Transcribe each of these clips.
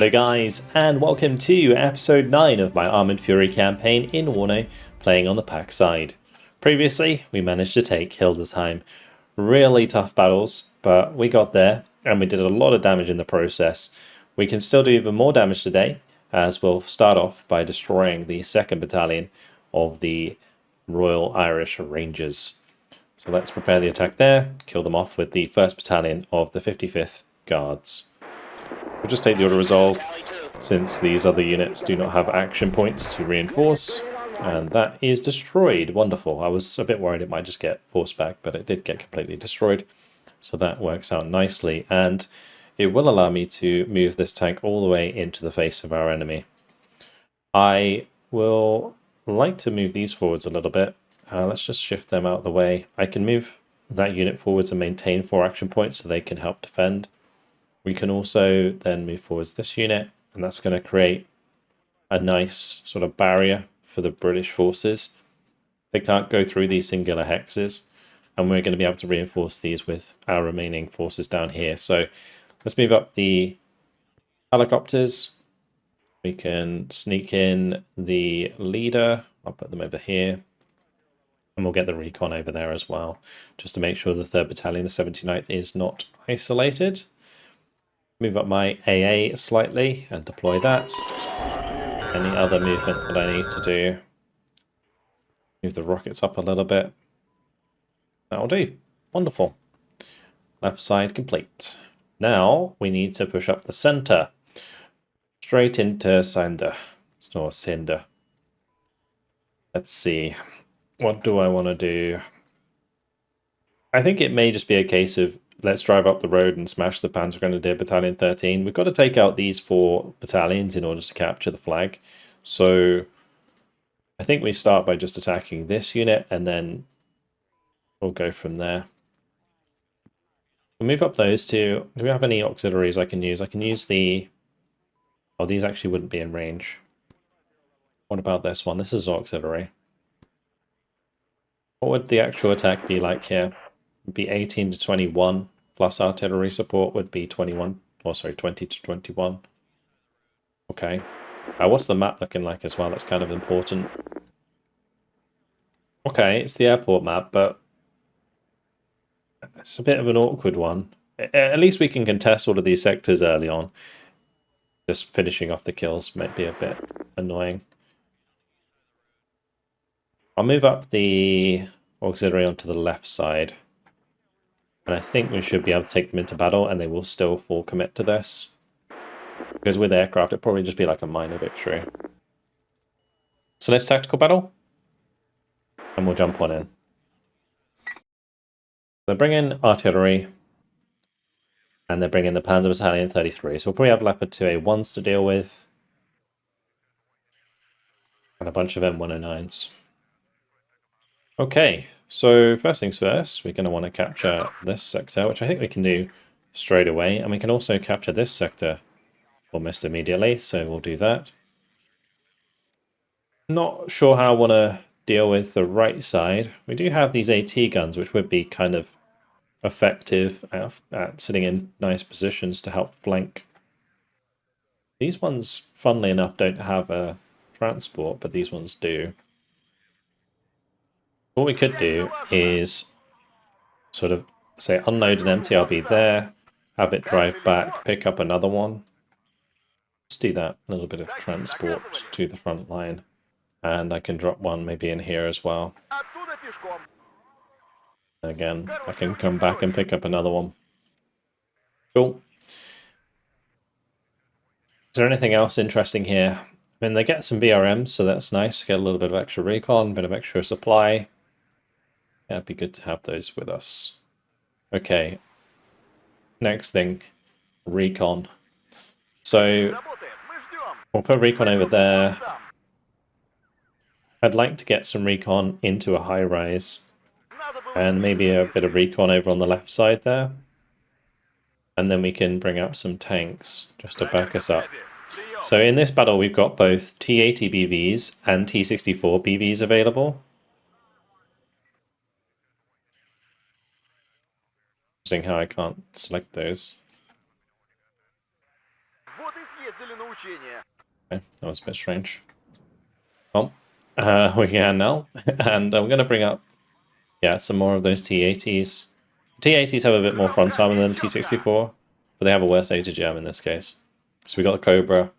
Hello guys, and welcome to episode 9 of my Armoured Fury campaign in WARNO, playing on the PACT side. Previously, we managed to take Hildesheim. Really tough battles, but we got there, and we did a lot of damage in the process. We can still do even more damage today, as we'll start off by destroying the 2nd Battalion of the Royal Irish Rangers. So let's prepare the attack there, kill them off with the 1st Battalion of the 55th Guards. We'll just take the auto resolve, since these other units do not have action points to reinforce, and that is destroyed. Wonderful. I was a bit worried it might just get forced back, but it did get completely destroyed, so that works out nicely, and it will allow me to move this tank all the way into the face of our enemy. I will like to move these forwards a little bit. Let's just shift them out of the way. I can move that unit forwards and maintain 4 action points so they can help defend. We can also then move forwards this unit, and that's going to create a nice sort of barrier for the British forces. They can't go through these singular hexes, and we're going to be able to reinforce these with our remaining forces down here. So let's move up the helicopters. We can sneak in the leader. I'll put them over here. And we'll get the recon over there as well, just to make sure the 3rd Battalion, the 79th, is not isolated. Move up my AA slightly and deploy that. Any other movement that I need to do? Move the rockets up a little bit. That'll do. Wonderful. Left side complete. Now we need to push up the center. Straight into Cinder. Or Cinder. Let's see. What do I want to do? I think it may just be a case of let's drive up the road and smash the Panzergrenadier Battalion 13. We've got to take out these 4 battalions in order to capture the flag. So I think we start by just attacking this unit, and then we'll go from there. We'll move up those 2. Do we have any auxiliaries I can use? I can use the... Oh, these actually wouldn't be in range. What about this one? This is auxiliary. What would the actual attack be like here? Be 18 to 21, plus artillery support would be 21, or sorry, 20 to 21. Okay. What's the map looking like as well? That's kind of important. Okay, it's the airport map, but it's a bit of an awkward one. At least we can contest all of these sectors early on. Just finishing off the kills might be a bit annoying. I'll move up the auxiliary onto the left side. And I think we should be able to take them into battle, and they will still full commit to this. Because with aircraft, it'd probably just be like a minor victory. So let's tactical battle. And we'll jump on in. They bring in artillery. And they bring in the Panzer Battalion 33. So we'll probably have Leopard 2A1s to deal with. And a bunch of M109s. Okay, so first things first, we're going to want to capture this sector, which I think we can do straight away. And we can also capture this sector almost immediately, so we'll do that. Not sure how I want to deal with the right side. We do have these AT guns, which would be kind of effective at sitting in nice positions to help flank. These ones, funnily enough, don't have a transport, but these ones do. What we could do is sort of say unload an MTRB there, have it drive back, pick up another one. Let's do that, a little bit of transport to the front line. And I can drop one maybe in here as well. Again, I can come back and pick up another one. Cool. Is there anything else interesting here? I mean, they get some BRMs, so that's nice. Get a little bit of extra recon, a bit of extra supply. Yeah, it'd be good to have those with us. Okay. Next thing, recon. So we'll put recon over there. I'd like to get some recon into a high rise. And maybe a bit of recon over on the left side there. And then we can bring up some tanks just to back us up. So in this battle we've got both T80 BVs and T64 BVs available. Interesting how I can't select those. Okay, that was a bit strange. Well, we can now, and I'm going to bring up, yeah, some more of those T-80s. T-80s have a bit more front armor than T-64, but they have a worse ATGM in this case. So we got the Cobra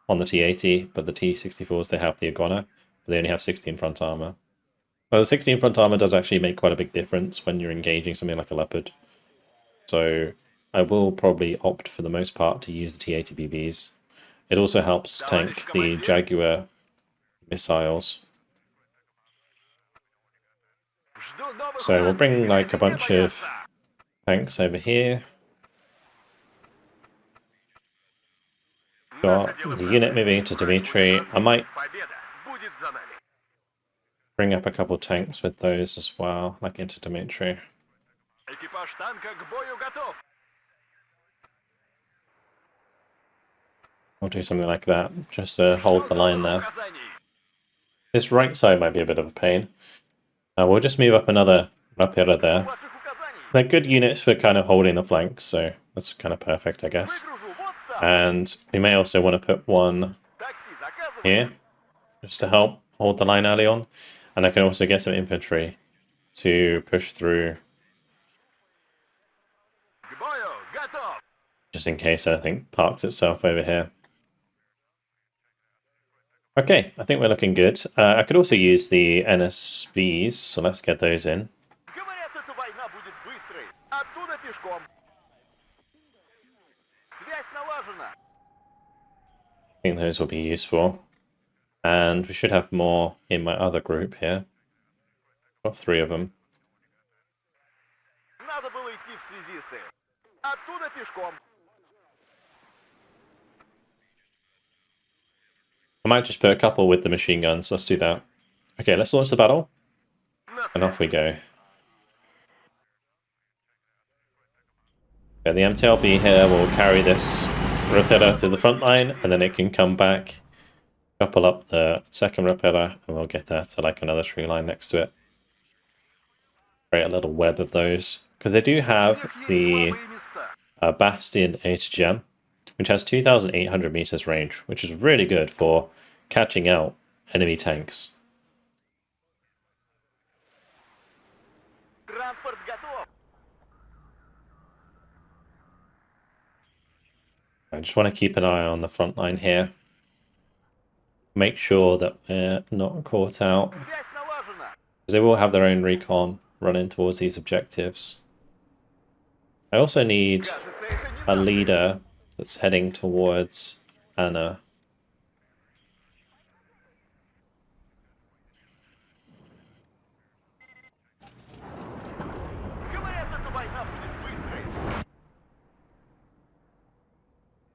on the T-80, but the T-64s, they have the Iguana, but they only have 16 front armor. Well, the 16 front armor does actually make quite a big difference when you're engaging something like a Leopard. So I will probably opt for the most part to use the T-80 BBs. It also helps tank the Jaguar missiles. So we'll bring like a bunch of tanks over here. Got the unit moving to Dmitry. I might bring up a couple tanks with those as well, like into Dmitry. We'll do something like that, just to hold the line there. This right side might be a bit of a pain. We'll just move up another Rapira there. They're good units for kind of holding the flanks, so that's kind of perfect, I guess. And we may also want to put one here, just to help hold the line early on. And I can also get some infantry to push through, just in case anything parks itself over here. Okay, I think we're looking good. I could also use the NSVs, so let's get those in. I think those will be useful. And we should have more in my other group here. Got 3 of them. I might just put a couple with the machine guns. Let's do that. Okay, let's launch the battle. And off we go. Okay, the MTLB here will carry this Rapida through the front line, and then it can come back, couple up the second Rapida, and we'll get that to like another tree line next to it. Create a little web of those. Because they do have the Bastion ATGM, which has 2,800 meters range, which is really good for catching out enemy tanks. I just want to keep an eye on the front line here. Make sure that we're not caught out, because they will have their own recon running towards these objectives. I also need a leader that's heading towards Anna.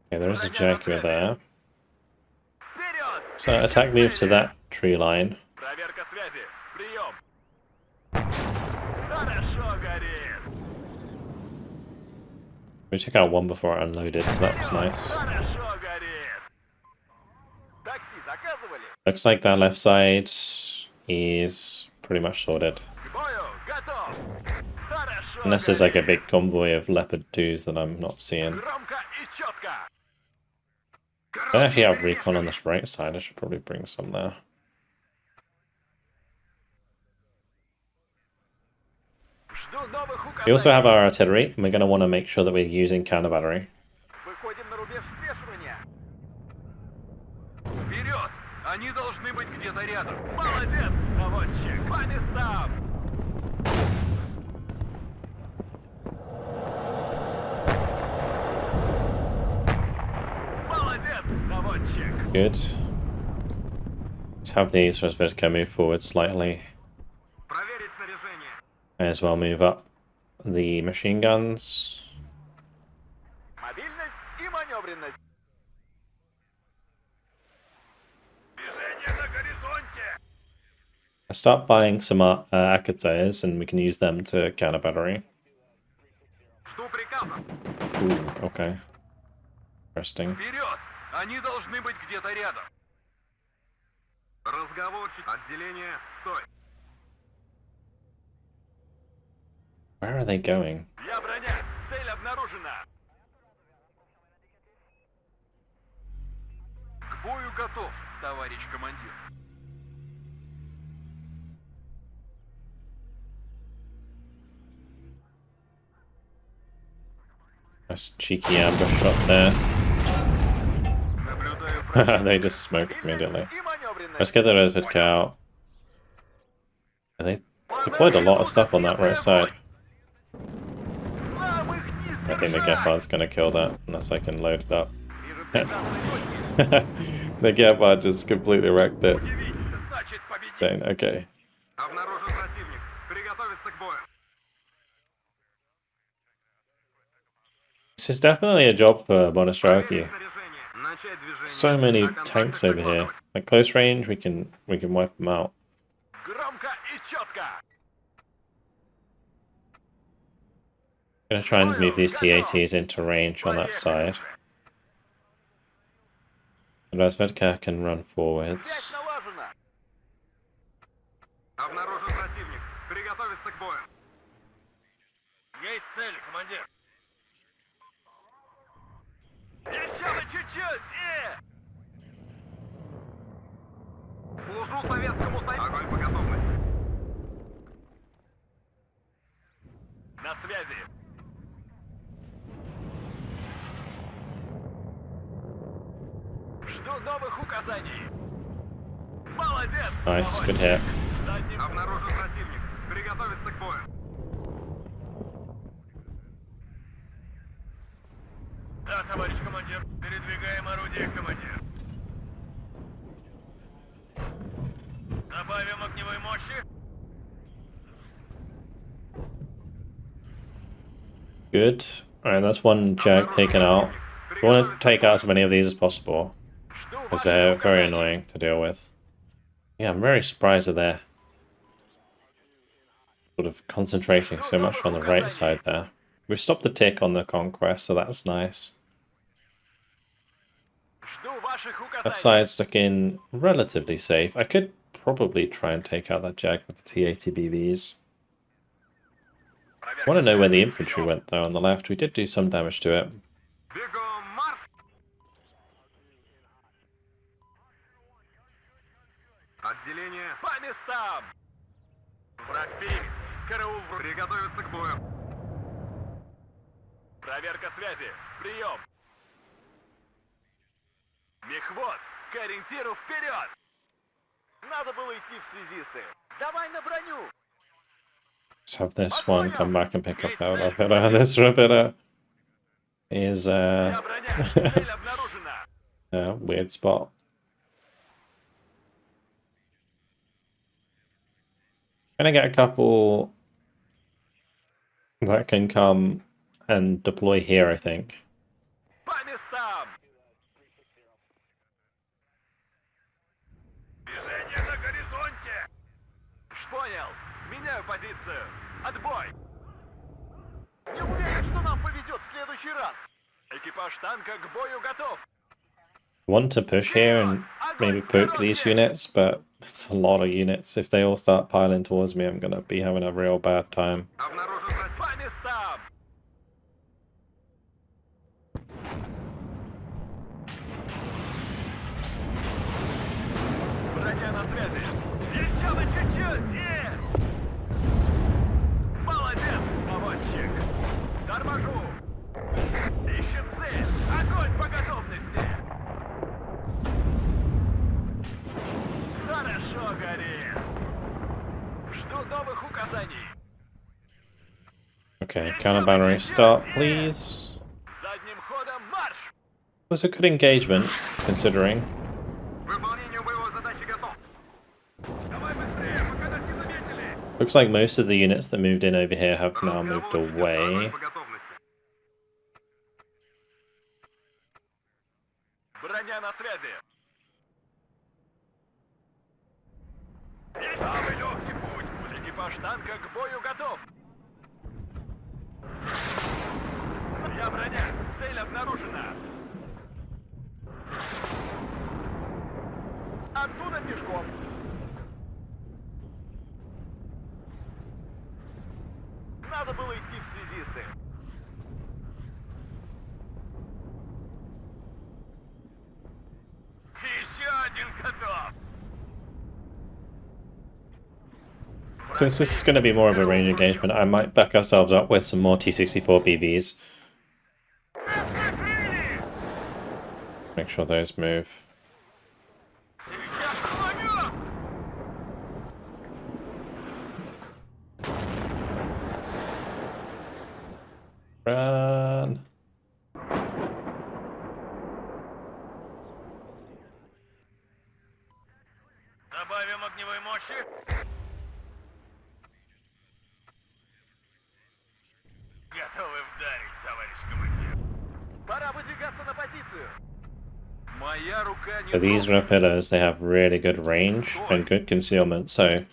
Okay, there is a Jaguar there. So attack move to that tree line. We took out one before it unloaded, so that was nice. Looks like that left side is pretty much sorted. Unless there's like a big convoy of Leopard 2s that I'm not seeing. I actually have recon on this right side. I should probably bring some there. We also have our artillery, and we're going to want to make sure that we're using counter battery. Good. Let's have these Razvedka move forward slightly. May as well move up the machine guns. I start buying some Akatayas, and we can use them to counter battery. Ooh, okay. Interesting. Where are they going? бою готов, товарищ командир. Nice cheeky ambush shot there. They just smoked immediately. Let's get the Resvedka out. And they deployed a lot of stuff on that right side. I think the Gepard's gonna kill that, unless I can load it up. The Gepard just completely wrecked it. Dang, okay. This is definitely a job for Monastraki. So many tanks over here. At close range, we can wipe them out. I'm gonna try and move these TATs into range on that side. And Razvedka can run forwards. Служу Советскому Союзу. Огонь по готовности. На связи. Жду новых указаний. Молодец. Nice, good hit. Обнаружен противник. Приготовиться к бою. Да, товарищ командир. Передвигаем орудие, командир. Добавим огневой мощи. Good. Alright, that's one Jag taken out. We want to take out as many of these as possible, because they're very annoying to deal with. Yeah, I'm very surprised that they're sort of concentrating so much on the right side there. We've stopped the tick on the conquest, so that's nice. Left side's looking relatively safe. I could probably try and take out that Jag with the TATBVs. I want to know where the infantry went though on the left. We did do some damage to it. Отделение по местам! Враг перед! Караул, приготовиться к бою! Проверка связи! Прием! Мехвод! К ориентиру вперед! Надо было идти в связисты! Давай на броню! Let's have this one come back and pick up that Rapida. This Rapida is a weird spot. Gonna get a couple that can come and deploy here, I think. Понял. Меняю позицию. Отбой. Не уверен, что нам повезет в следующий раз. Экипаж танка к бою готов. Want to push here and maybe poke these units, but it's a lot of units. If they all start piling towards me, I'm gonna be having a real bad time. Броня на связи. Еще бы чуть-чуть! Молодец, наводчик! Торможу! Ищем цель! Огонь по готовности! Хорошо горит! Жду новых указаний! Okay, counter battery start, please. Задним ходом марш! It was a good engagement, considering. Looks like most of the units that moved in over here have now moved away. Броня на связи. Самый легкий путь. Экипаж танка к бою готов. Я броня. Цель обнаружена. Оттуда пешком. Надо было идти в связисты. один готов. Since this is going to be more of a range engagement, I might back ourselves up with some more T-64 BBs. Make sure those move. Сейчас ловим! Run! Добавим огневой мощи. Готовы вдарить, товарищ командир. Пора выдвигаться на позицию. Моя рука не So these repellers, they have really good range and good concealment, so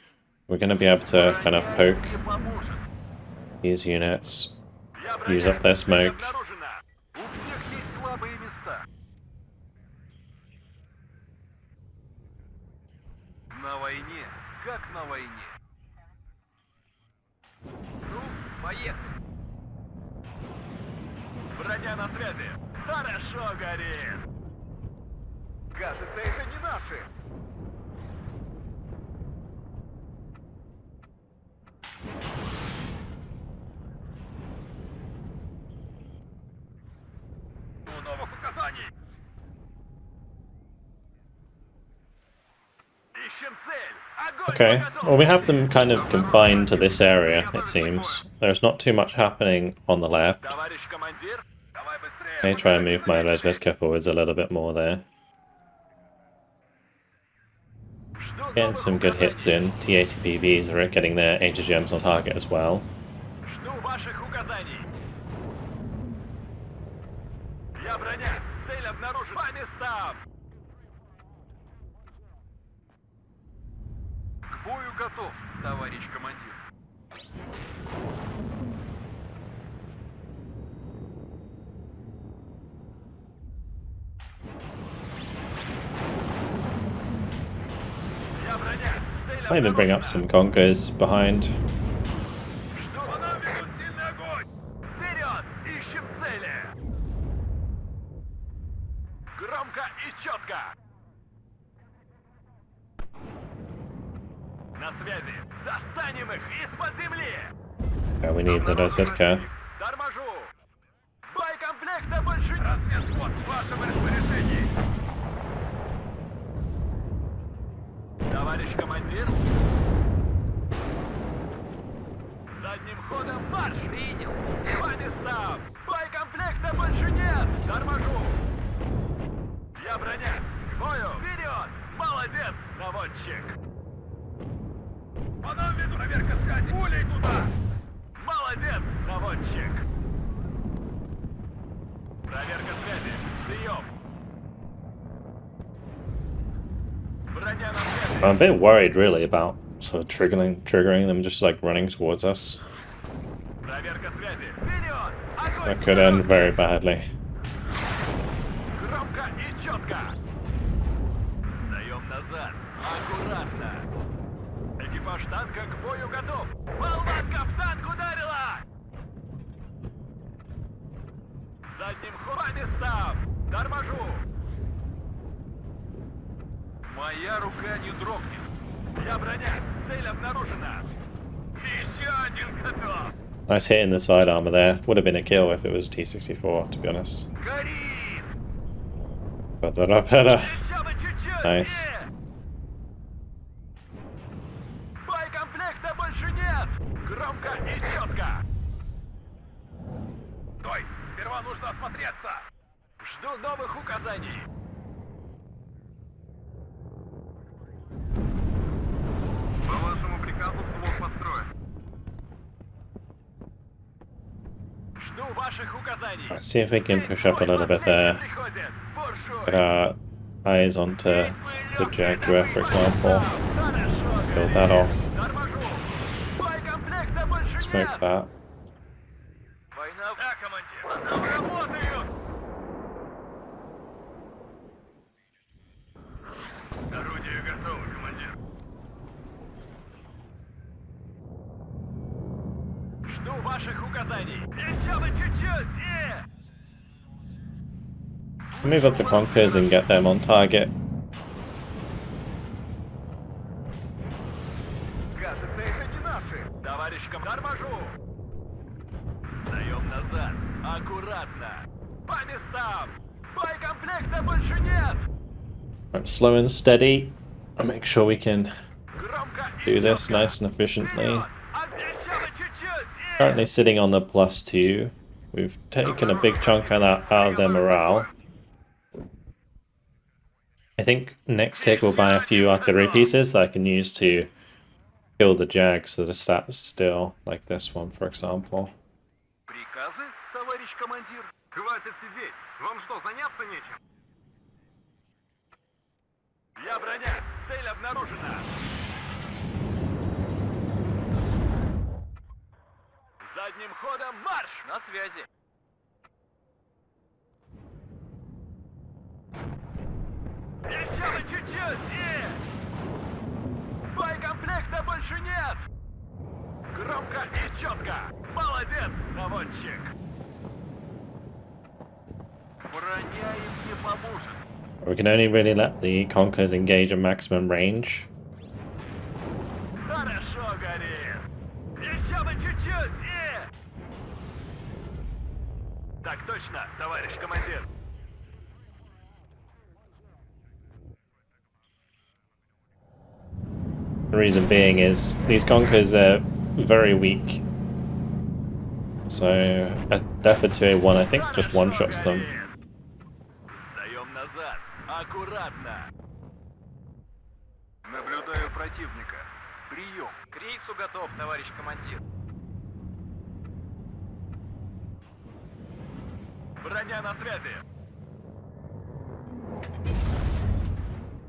we're going to be able to kind of poke these units, use up their smoke. У всех есть слабые места. На войне, как на войне. Ну, поехали. Броня на связи. Хорошо горит. Кажется, это не наши. Новых указаний. Ищем цель. Огонь Okay, по готовности. well we have them kind of confined to this area, it seems. There's not too much happening on the left. Товарищ командир, давай быстрее. May try and move my Rozvedka forwards a little bit more there. Жду Getting новых some good hits указаний. in. T-80BVs are getting their HGMs on target as well. Жду ваших указаний. Я броня. Цель обнаружена. По местам. К бою готов, товарищ командир. Я броня. Цель Might even bring up some Gonkers behind. Что? По нам ведут сильный огонь! Вперед! Ищем цели! Громко и четко! На связи! Достанем их из-под земли! Yeah, we need the Rozvedka. Торможу! Боекомплекта больше... Разведход в вашем распоряжении! Товарищ командир! Задним ходом марш! Принял! По местам! Боекомплекта больше нет! Торможу! Я броня! К бою! Вперед! Молодец, наводчик! По нам веду проверка связи! Пулей туда! Молодец, наводчик! Проверка связи! Прием! Броня на связи! I'm a bit worried really about sort of triggering them just like running towards us. Проверка связи! Вперед! Огонь! That could end very badly. Громко и четко! Сдаем назад! Аккуратно! Экипаж танка к бою готов! Болванка в танк ударила! Задним ходом по местам! Торможу! Моя рука не дрогнет! Я броня! Цель обнаружена! Еще один готов! Nice hit in the side armor there. Would have been a kill if it was a T-64, to be honest. Горит! But the repeller. Еще бы чуть-чуть! Nice. Боекомплекта больше нет! Громко и четко! Стой! Сперва нужно осмотреться! Жду новых указаний! По вашему приказу взвод построен. Жду ваших указаний! Let's see if we can push up a little bit there. Приходит! Буржуй! Get our eyes onto the Jaguar, for example. Хорошо, Build that off. Торможу! Боекомплекта больше Smoke нет! that. Война... Да, командир! Работаю! Орудие готово, командир. Жду ваших указаний. Еще бы чуть-чуть! Move up the Conkers and get them on target. товарищ командир. Торможу! Сдаем назад. Аккуратно. По местам! Боекомплекта больше нет! Right, slow and steady. I'll make sure we can Громко и do this четко. nice and efficiently. Вперед! Обещало чуть-чуть! Currently sitting on the +2. We've taken a big chunk of that out of their morale. I think next tick we'll buy a few artillery pieces that I can use to kill the Jags that are sat still, like this one, for example. Приказы, товарищ командир? Хватит сидеть! Вам что, заняться нечем? Я броня! Цель обнаружена! Задним ходом марш! На связи! Еще бы чуть-чуть! Боекомплекта больше нет! Громко и четко! Молодец, наводчик! Броня им не поможет! We can only really let the Conkers engage at maximum range. Хорошо горит! Еще бы чуть-чуть! Так точно, товарищ командир! The reason being is these Conkers are very weak. So a Depot 2A1 I think just one-shots them. Сдаем назад. Аккуратно. Наблюдаю противника. Прием. К рейсу готов, товарищ командир. Броня на связи.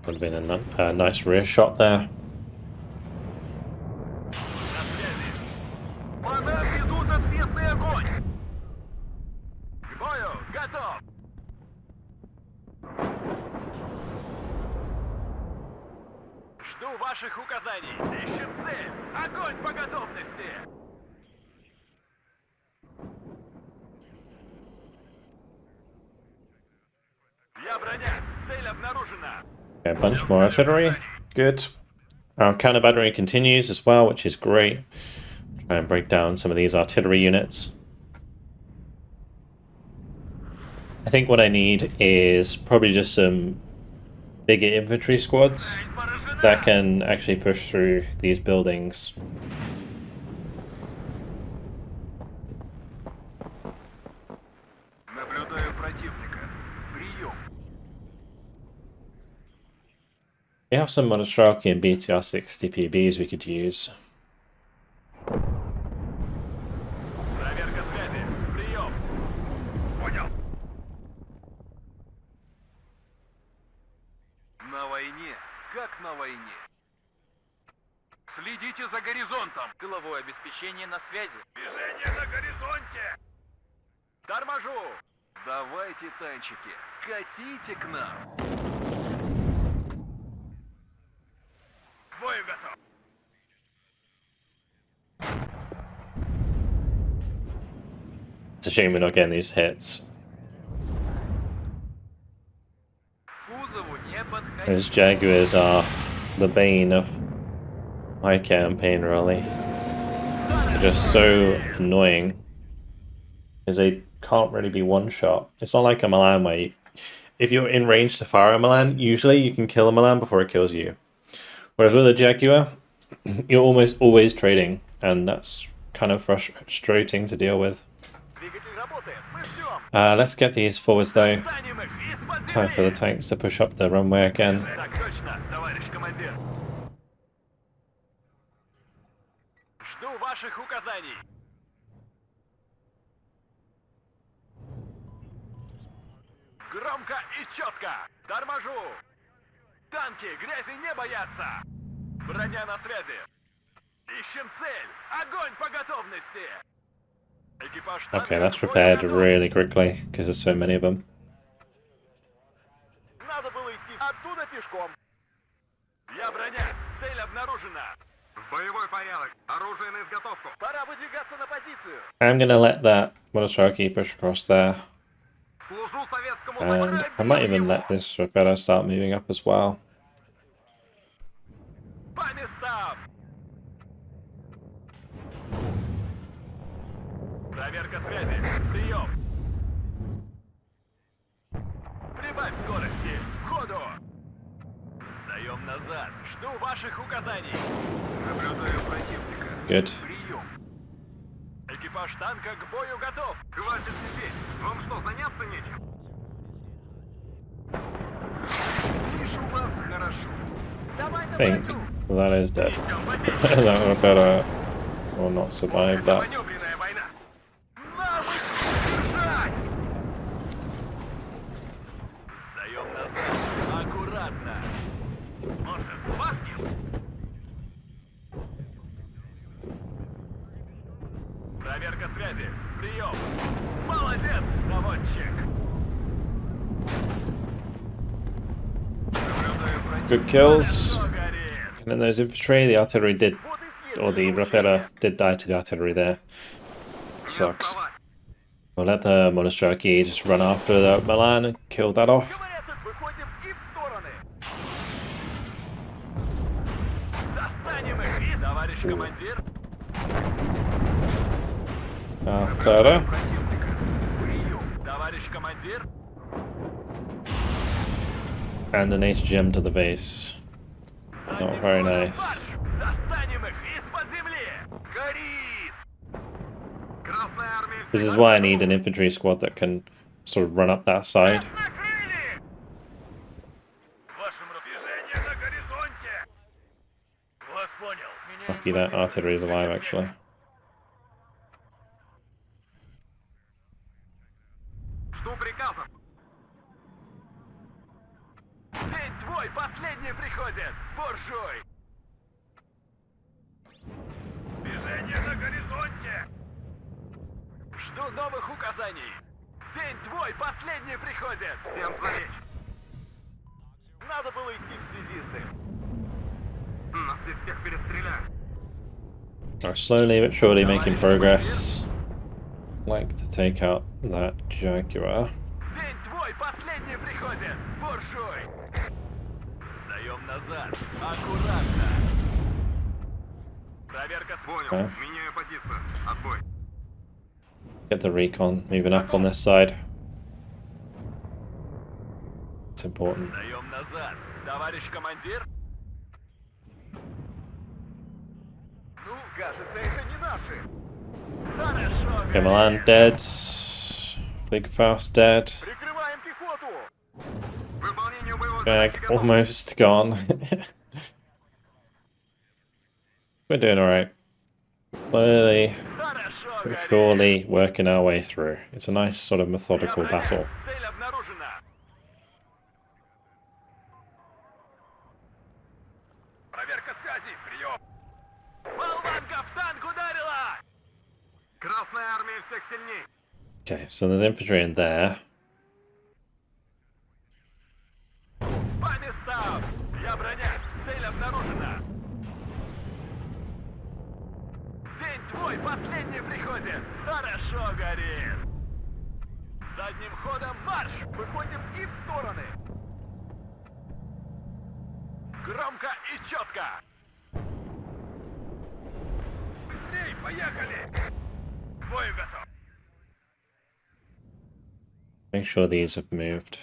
Would have been a nice rear shot there. На связи. По нам ведут ответный огонь. К бою готов. Жду ваших указаний. Ищем цель. Огонь по готовности. Я броня. Цель обнаружена. Okay, a bunch more artillery. Good. Our counter battery continues as well, which is great. Try and break down some of these artillery units. I think what I need is probably just some bigger infantry squads that can actually push through these buildings. Наблюдаю противника. Прием. We have some Monostrelki and BTR 60 PBs we could use. Проверка связи. Прием. Понял. На войне, как на войне. Следите за горизонтом. Тыловое обеспечение на связи. Движение на горизонте. Торможу. Давайте, танчики, катите к нам. К бою готов. It's a shame we're not getting these hits. Кузову не подходить. Those Jaguars are the bane of my campaign, really. They're just so annoying. Because they can't really be one-shot. It's not like a Milan where if you're in range to fire a Milan, usually you can kill a Milan before it kills you. Whereas with a Jaguar, you're almost always trading, and that's kind of frustrating to deal with. Let's get these forwards though. Time for the tanks to push up the runway again. Так точно, товарищ командир. Жду ваших указаний. Громко и четко. Торможу. Танки грязи не боятся. Броня на связи. Ищем цель. Огонь по готовности. Экипаж танка Okay, that's к бою repaired готов. really quickly because there's so many of them. Надо было идти оттуда пешком. Я броня. Цель обнаружена. В боевой порядок. Оружие на изготовку. Пора выдвигаться на позицию. I'm gonna let that Monostrelki push across there. Служу советскому And I might even let this Reparo start moving up as well. По местам. Проверка связи. Прием. Прибавь скорости. Ходу. Сдаем назад. Жду ваших указаний. Наблюдаю противника. Good. Прием. Экипаж танка к бою готов. Хватит сидеть. Вам что, заняться нечем? Видишь, у вас хорошо. Давай на I think бою. that is dead. Несем потерю. That would better or not survive that. Маневренная война. Нам их держать! Сдаем назад. Аккуратно. Может, бахнем? Проверка связи. Прием. Молодец, наводчик. Good kills. Хорошо горит. And then those infantry, the artillery did, Вот и or the съездили repeller did die to the artillery there. Sucks. вставать. We'll let the Monostraki just run after the Milan and kill that off. Говорят, тут выходим и в стороны. Достанем их и, товарищ командир. After Прием. Товарищ командир. and an HGM to the base. Not very nice. Достанем их из-под земли. Горит. Красная армия. This is why I need an infantry squad that can sort of run up that side. Накрыли. В вашем распоряжении на горизонте. Вас понял. Lucky that artillery is alive actually. Жду приказов. День твой последний приходит, буржуй. Движение на горизонте. Жду новых указаний. День твой последний приходит. Всем залечь. Надо было идти в связисты. Нас здесь всех перестреляют. Are slowly but surely making progress. Like to take out that Jaguar. День твой последний приходит, буржуй. Сдаем назад. Аккуратно. Проверка с... Понял. Okay. Меняю позицию. Отбой. Get the recon moving up on this side. It's important. Сдаем назад. Товарищ командир. Ну, кажется, это не наши. Хорошо, Okay, Milan dead. Fast dead. Прикрываем пехоту. Выполнение боевого Jag задания готово. almost gone. We're doing alright. Slowly Хорошо, but горит. surely working our way through. It's a nice sort of methodical battle. Цель обнаружена. Проверка связи. Прием. Болванка в танк ударила. Красная армия всех сильней. Okay, so there's infantry in there. По местам. Я броня. Цель обнаружена. День твой последний приходит. Хорошо горит. Задним ходом марш. Выходим и в стороны. Громко и четко. Быстрей, поехали. К бою готов. Make sure these have moved.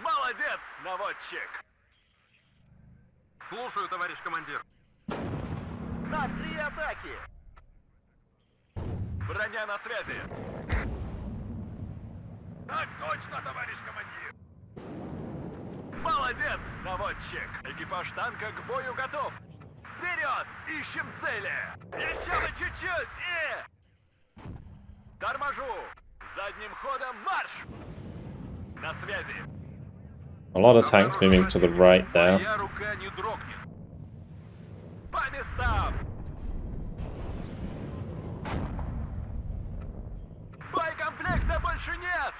Молодец, наводчик. Слушаю, товарищ командир. На острие атаки. Броня на связи. Так точно, товарищ командир. Молодец, наводчик. Экипаж танка к бою готов. Вперед! Ищем цели. Еще бы чуть-чуть и... Торможу. Задним ходом марш. На связи. A lot of tanks moving to the right there. Моя рука не дрогнет. По местам. Боекомплекта больше нет.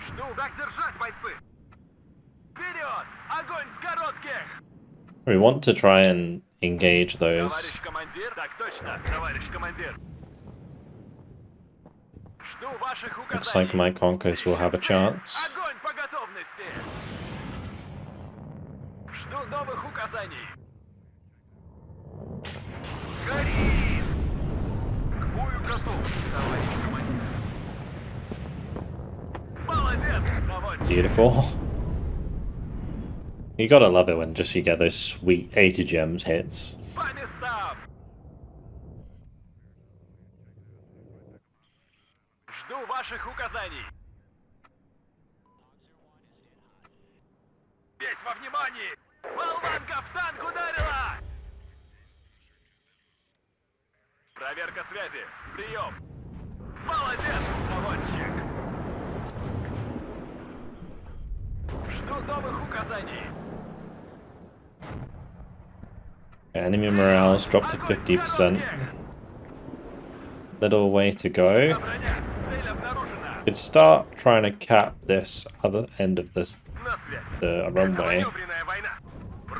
Жду. Как держать, бойцы? Вперед! Огонь с коротких! We want to try and engage those. Товарищ командир? Так точно, товарищ командир. Жду ваших указаний. Looks like my conquers will have a chance. Огонь по готовности. Жду новых указаний. Горит! К бою готов, товарищ командир. Молодец, наводчик! Beautiful. You gotta love it when just you get those sweet 80 gems hits. По местам! Жду ваших указаний. Весь во внимании! Болванка в танк ударила! Проверка связи. Прием. Молодец, наводчик. Жду новых указаний. Enemy morale's dropped to 50%. Little way to go. Броня. Цель обнаружена. Could start trying to cap this other end of this На связь. the runway, Маневренная война.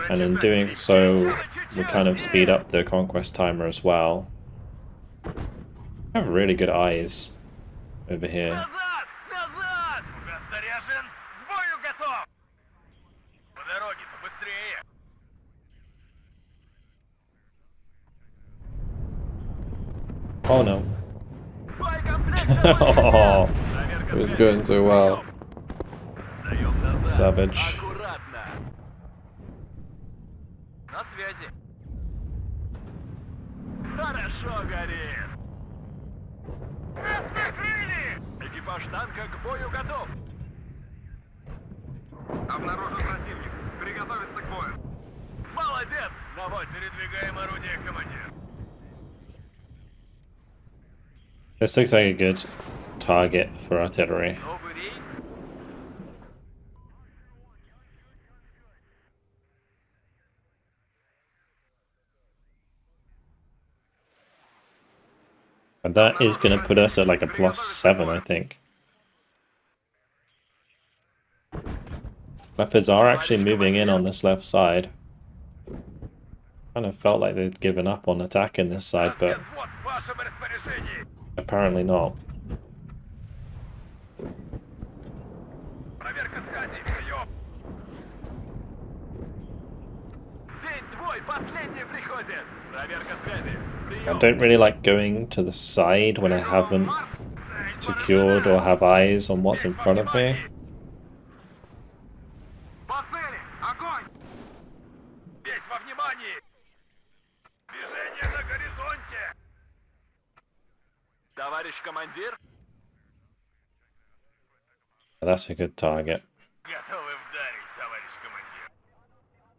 and in doing so, we kind of speed up the conquest timer as well. I have really good eyes over here. Назад! Назад! Газ заряжен. К бою готов. По дороге-то быстрее. Oh no. Боекомплект Oh, Проверка it was связи. going so well. Сдаем назад. Savage. Аккуратно. На связи. Хорошо горит. Нас накрыли! Экипаж танка к бою готов. Обнаружен противник. Приготовиться к бою. Молодец, наводь. Передвигаем орудие, командир. This looks like a good target for artillery. Новый рейс. And that is going to put us at like a +7, I think. Leopards are actually moving in on this left side. Kind of felt like they'd given up on attacking this side, but Разведвзвод в вашем распоряжении. apparently not. Проверка связи. Прием. День твой последний приходит. Проверка связи. I Прием. don't really like going to the side when I haven't secured or have eyes on what's in front of me. По цели. Огонь. Весь во внимании. Движение на горизонте. Товарищ командир. That's a good target. Готовы вдарить, товарищ командир.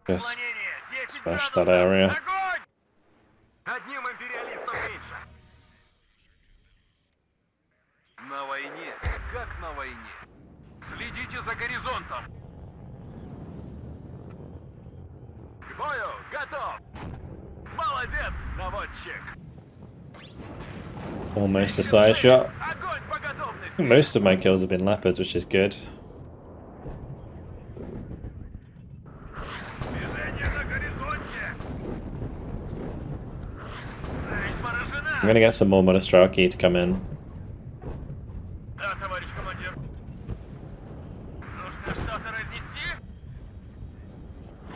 Just Отклонение 10 smash градусов. that area. Огонь! Одним империалистом меньше. На войне, как на войне. Следите за горизонтом. К бою готов. Молодец, наводчик. Almost a side shot. Огонь по готовности. Most of my kills have been leopards, which is good. Движение на горизонте. Цель поражена. I'm gonna get some more Monostraki to come in. Да, товарищ командир. Нужно что-то разнести.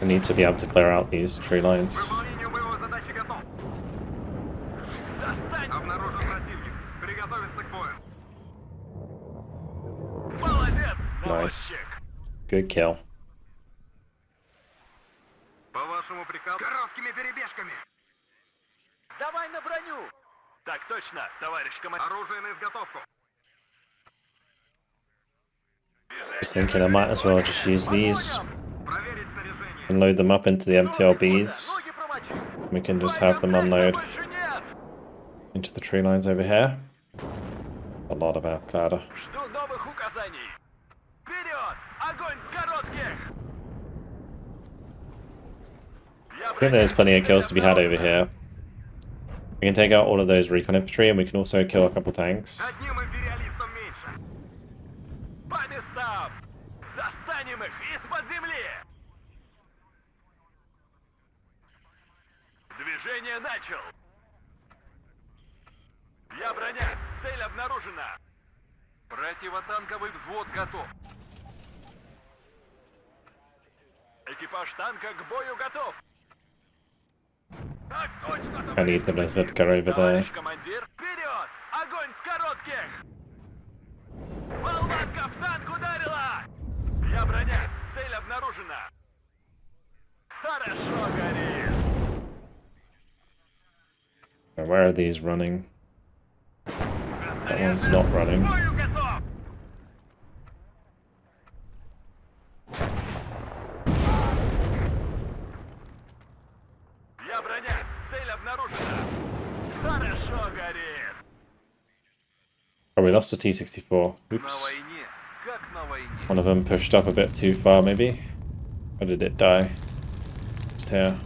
I need to be able to clear out these tree lines. Выполнению боевой задачи готов. Достань! Обнаружен противник. Приготовиться к бою. Молодец, Nice. наводчик. Good kill. По вашему приказу. Короткими перебежками. Давай на броню. Так точно, товарищ командир. Оружие на изготовку. Just thinking I might as well just use these Проверить снаряжение. and load them up into the MTLBs. Ноги промочи. We can just have them unload Больше нет. into the tree lines over here. A lot of our powder. Жду новых указаний. Вперед! Огонь с коротких! I think there's plenty of kills to be had over here. We can take out all of those recon infantry and we can also kill a couple tanks. Одним империалистом меньше. По местам! Достанем их из-под земли! Движение начал! Я броня! Цель обнаружена! Противотанковый взвод готов! Экипаж танка к бою готов! Так точно, I need the разведка over there. Товарищ командир, вперед! Огонь с коротких! Болванка в танк ударила! Я броня, цель обнаружена. Хорошо горит. Where are these running? That one's not running. Бою готов! Я броня, цель обнаружена. Хорошо горит. Oh, we lost the T-64. На Oops. войне, как на войне. One of them pushed up a bit too far, maybe. Or did it die? Just here.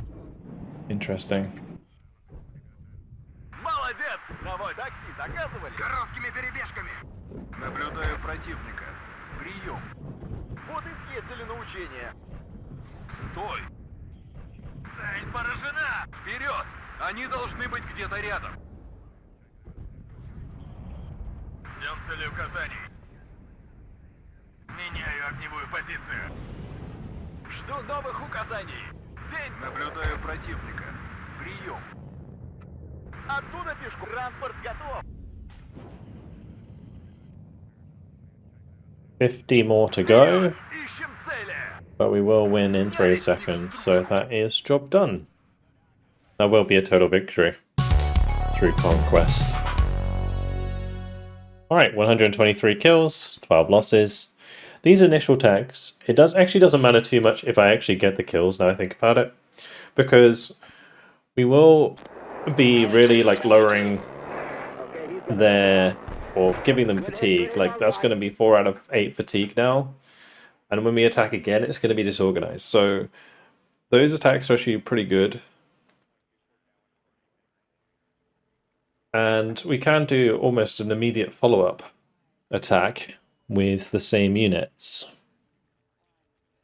Interesting. Молодец! Наводь. Такси заказывали? Короткими перебежками. Наблюдаю противника. Прием. Вот и съездили на учение. Стой! Цель поражена! Вперед! Они должны быть где-то рядом. Ждем целеуказаний. Меняю огневую позицию. Жду новых указаний. День. Наблюдаю противника. Прием. Оттуда пешку. Транспорт готов. 50 more to go, Ищем цели. but we will win in 3 seconds, so that is job done. That will be a total victory through conquest. Alright, 123 kills, 12 losses. These initial tags, it actually doesn't matter too much if I actually get the kills now I think about it, because we will be really like lowering their, or giving them fatigue. Like that's going to be 4 out of 8 fatigue now, and when we attack again it's going to be disorganized, so those attacks are actually pretty good. And we can do almost an immediate follow-up attack with the same units.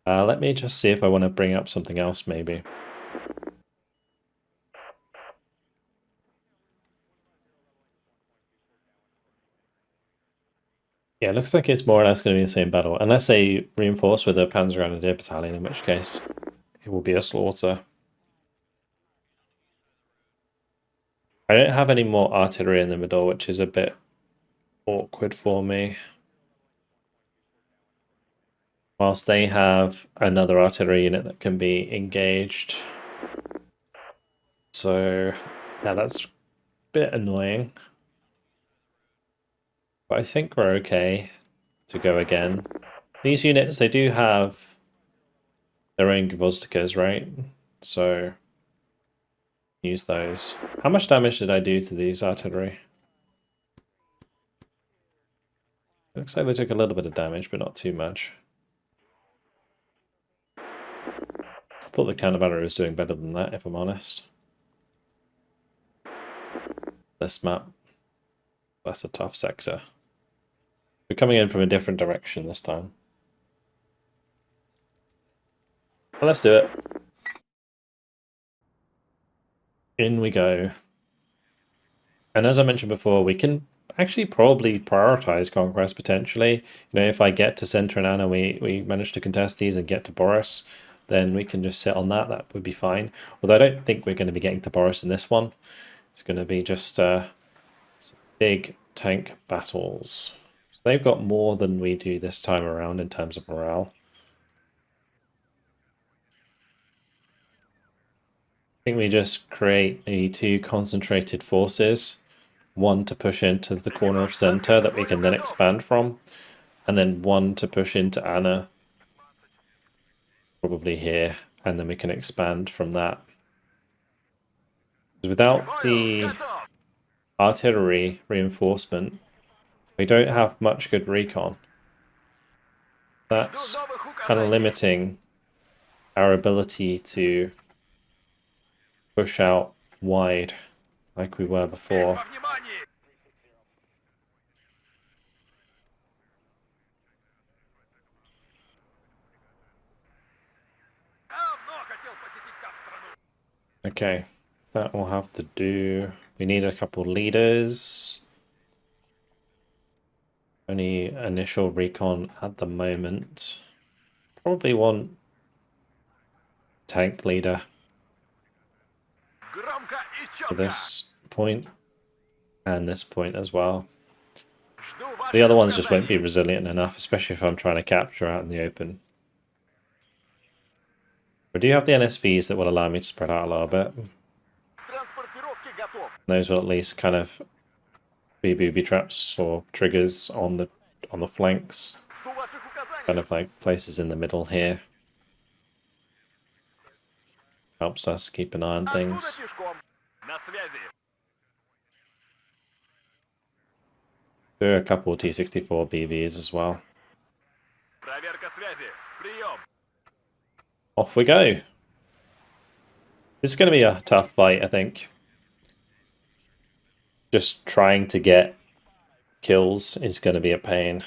Let me just see if I want to bring up something else maybe. Yeah, it looks like it's more or less going to be the same battle, unless they reinforce with a Panzergrenadier battalion, in which case it will be a slaughter. I don't have any more artillery in the middle, which is a bit awkward for me. Whilst they have another artillery unit that can be engaged. So, yeah, that's a bit annoying. But I think we're okay to go again. These units, they do have their own Gvozdikas, right? So use those. How much damage did I do to these artillery? Looks like they took a little bit of damage, but not too much. I thought the counter battery was doing better than that, if I'm honest. This map, that's a tough sector. We're coming in from a different direction this time. Well, let's do it. In we go. And as I mentioned before, we can actually probably prioritize conquest potentially. You know, if I get to Center and Anna, we manage to contest these and get to Boris, then we can just sit on that. That would be fine. Although I don't think we're going to be getting to Boris in this one. It's going to be just some big tank battles. So they've got more than we do this time around in terms of morale. I think we just create maybe 2 concentrated forces. One to push into the corner of center that we can then expand from. And then one to push into Anna. Probably here. And then we can expand from that. Without the artillery reinforcement, we don't have much good recon. That's kind of limiting our ability to push out wide like we were before. Okay, that will have to do. We need a couple leaders. Only initial recon at the moment. Probably want tank leader. Громко и to четко. this point and this point as well. Жду The ваших other ones just won't be указаний. resilient enough, especially if I'm trying to capture out in the open. But do you have the NSVs that will allow me to spread out a little bit? Транспортировке готов. Those will at least kind of be booby traps or triggers on the flanks, Жду ваших указаний. kind of like places in the middle here. Helps us keep an eye on Оттуда things. пешком. На связи. There are a couple T-64 BVs as well. Проверка связи. Прием. Off we go. This is going to be a tough fight, I think. Just trying to get kills is going to be a pain.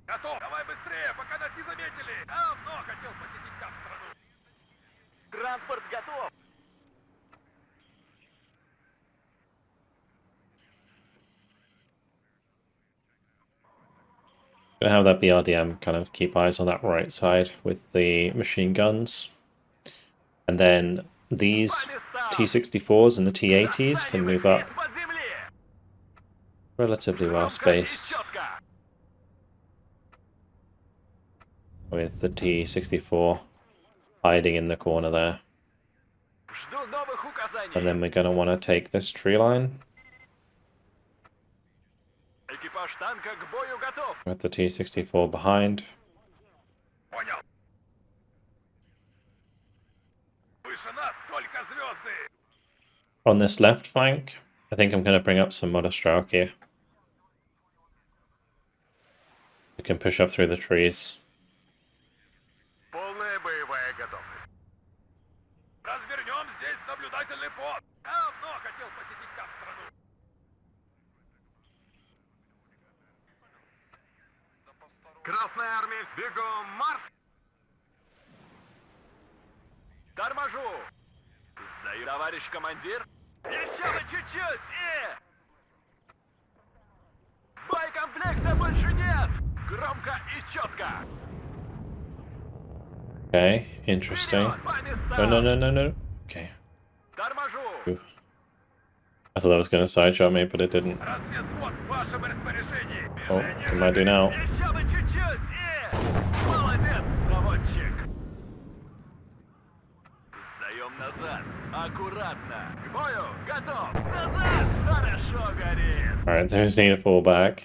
Готов. Давай быстрее, пока нас не заметили. Давно хотел посетить там страну. Транспорт готов. Gonna have that BRDM kind of keep eyes on that right side with the machine guns. And then these T-64s and the T-80s can move up Из-под земли. relatively well Громко и spaced, четко. with the T-64 hiding in the corner there. Жду новых указаний. And then we're going to want to take this tree line Экипаж танка к бою готов. with the T-64 behind. Понял. Выше нас только звезды. On this left flank, I think I'm going to bring up some Motostrelk here. We can push up through the trees. Полная боевая готовность. Развернем здесь наблюдательный пост. Давно хотел посетить там страну. Красная армия, бегом марш! Торможу! Сдаю, товарищ командир. Еще бы чуть-чуть и... Боекомплекта больше нет! Громко и четко! Okay, interesting. Вперед, по местам! No, no, no, no, no. Okay. Торможу! Oof. I thought that was going to sideshot me, but it didn't. Разведвод в вашем распоряжении. Oh, Движение what am I doing now? Еще бы чуть-чуть и... Молодец, наводчик! Сдаем назад. Аккуратно. К бою. Готов. Назад. Хорошо горит. Alright, there's need to fall back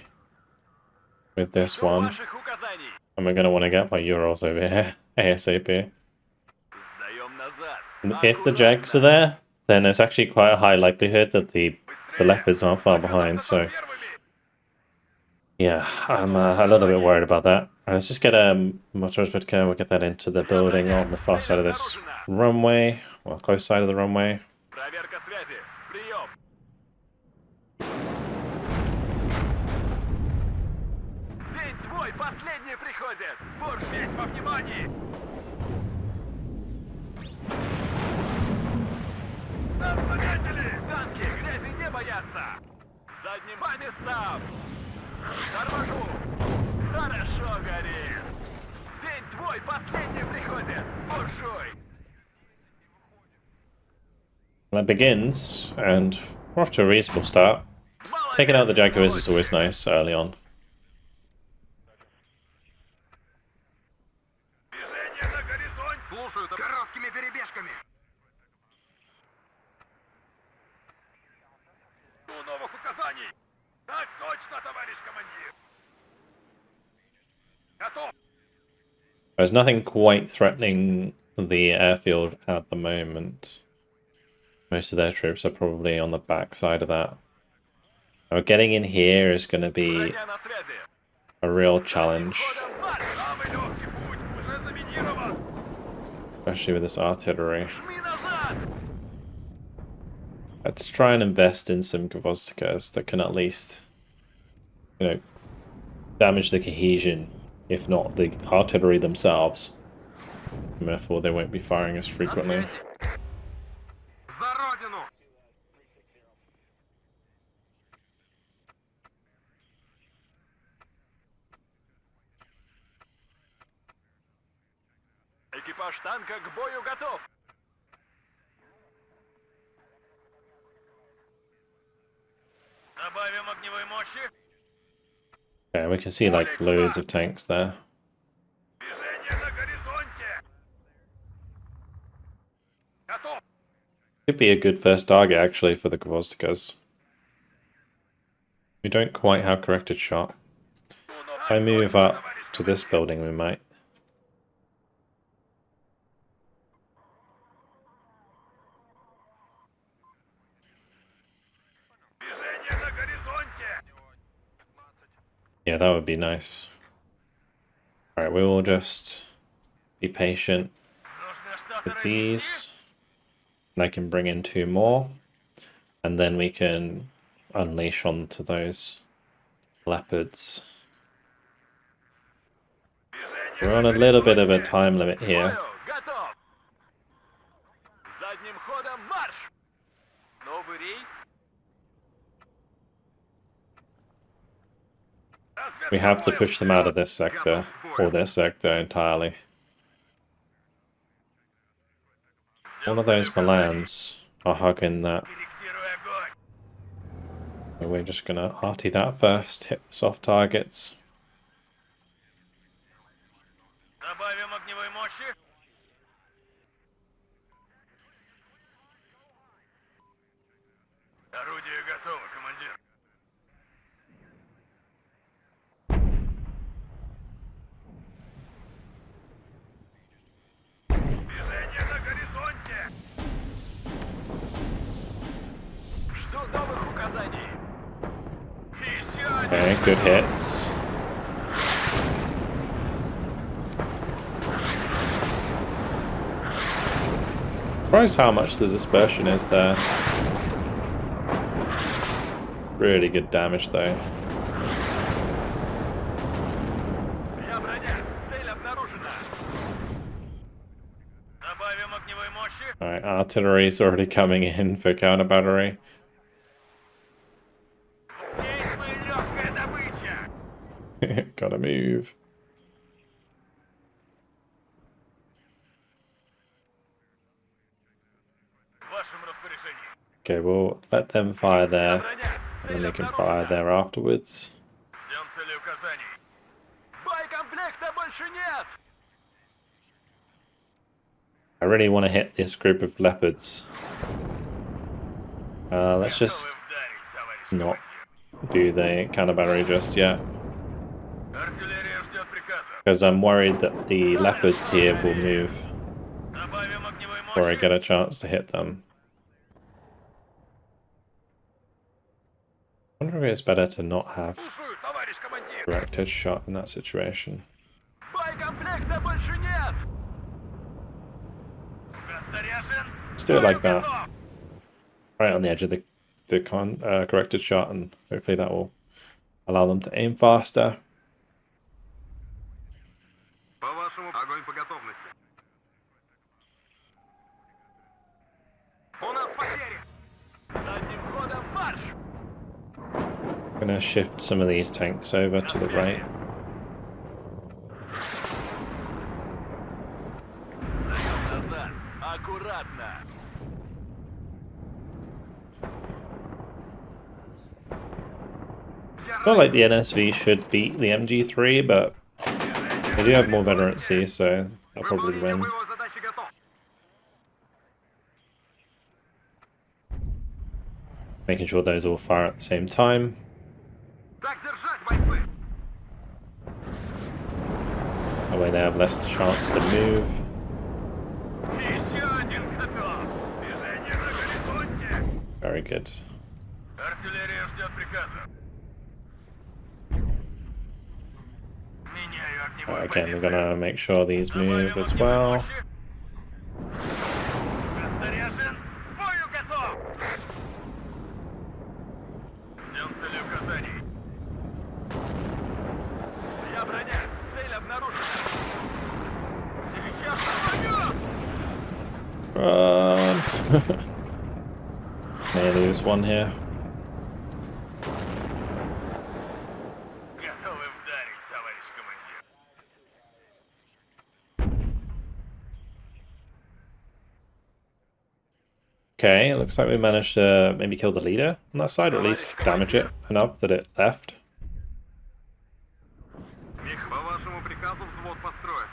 with this Жду one. ваших указаний. And we're going to want to get my Euros over here ASAP. Сдаем назад. And if the Jags are there, then there's actually quite a high likelihood that the Leopards aren't far behind, so yeah, I'm a little bit worried about that. Alright, let's just get a Motors Vodka, we'll get that into the building on the far side of this runway, well, close side of the runway. Проверка связи. Прием. День твой последний приходит. Бурж весь во внимании. Нас заметили! Танки грязи не боятся! Задним по местам! Торможу! Хорошо горит! День твой последний приходит! Буржуй! That begins, and we're off to a reasonable start. Taking out the Jaguars is always nice early on. Движение на горизонт! Слушаю короткими перебежками! Новых указаний! Так точно, товарищ командир! Готов! There's nothing quite threatening the airfield at the moment. Most of their troops are probably on the back side of that. Now, getting in here is going to be Броня на связи! a real challenge, Ходом марш! Самый легкий путь уже заминирован! especially with this artillery. Жми назад! Let's try and invest in some Gvozdikas that can at least, you know, damage the cohesion, if not the artillery themselves. And therefore, they won't be firing as frequently. За родину! Экипаж танка к бою готов. Добавим огневой мощи. Yeah, we can see like loads of tanks there. Движение на горизонте. Готов. Could be a good first target actually for the Gvozdikas. We don't quite have corrected shot. If I move up to this building, we might. Движение на горизонте. Yeah, that would be nice. Alright, we will just be patient with these. And I can bring in 2 more. And then we can unleash onto those leopards. We're on a little bit of a time limit here. Готов. Задним ходом марш. Новый рейс. We have to push them out of this sector, or this sector entirely. One of those Milans are hugging that. So we're just gonna arty that first, hit the soft targets. Добавим огневой мощи. Орудие готово, командир. Движение на горизонте. Жду новых указаний. Еще один. Okay, good hits. Surprised how much the dispersion is there. Really good damage though. Я броня. Цель обнаружена. Добавим огневой мощи. Alright, artillery's already coming in for counter battery. Здесь мы легкая добыча. Gotta move. В вашем распоряжении. Okay, we'll let them fire there, and then they can fire there afterwards. Ждем цели указаний. Боекомплекта больше нет. I really want to hit this group of leopards. Let's just Готовы вдарить, товарищ not командир. do the counter battery just yet, Артиллерия ждет приказа. because I'm worried that the leopards here will move Добавим огневой before I мощи. get a chance to hit them. I wonder if it's better to not have Слушаю, товарищ командир. directed shot in that situation. Боекомплекта больше нет. Заряжен. Let's do it like Бою that. готов. Right on the edge of the corrected shot, and hopefully that will allow them to aim faster. По-вашему, огонь по готовности. У нас потери. Задним ходом марш. I'm gonna shift some of these tanks over to the right. Сдаем назад. Аккуратно. I feel like the NSV should beat the MG3, but they do have more veterancy, so they'll probably win. Боевой задачи готов. Making sure those all fire at the same time. Так держать, бойцы. That way they have less chance to move. Еще один готов. Движение на горизонте. Very good. Артиллерия ждет приказа. Меняю огневую Again, we're позицию. gonna make sure these move Добавим as огневой well. мощи. Заряжен. Бою готов. Ждем цели указаний. Я броня. Цель обнаружена. Сейчас огонь! Run! May lose one here. Готовы вдарить, товарищ командир. Okay, it looks like we managed to maybe kill the leader on that side, or at least damage it enough that it left. По вашему приказу взвод построен.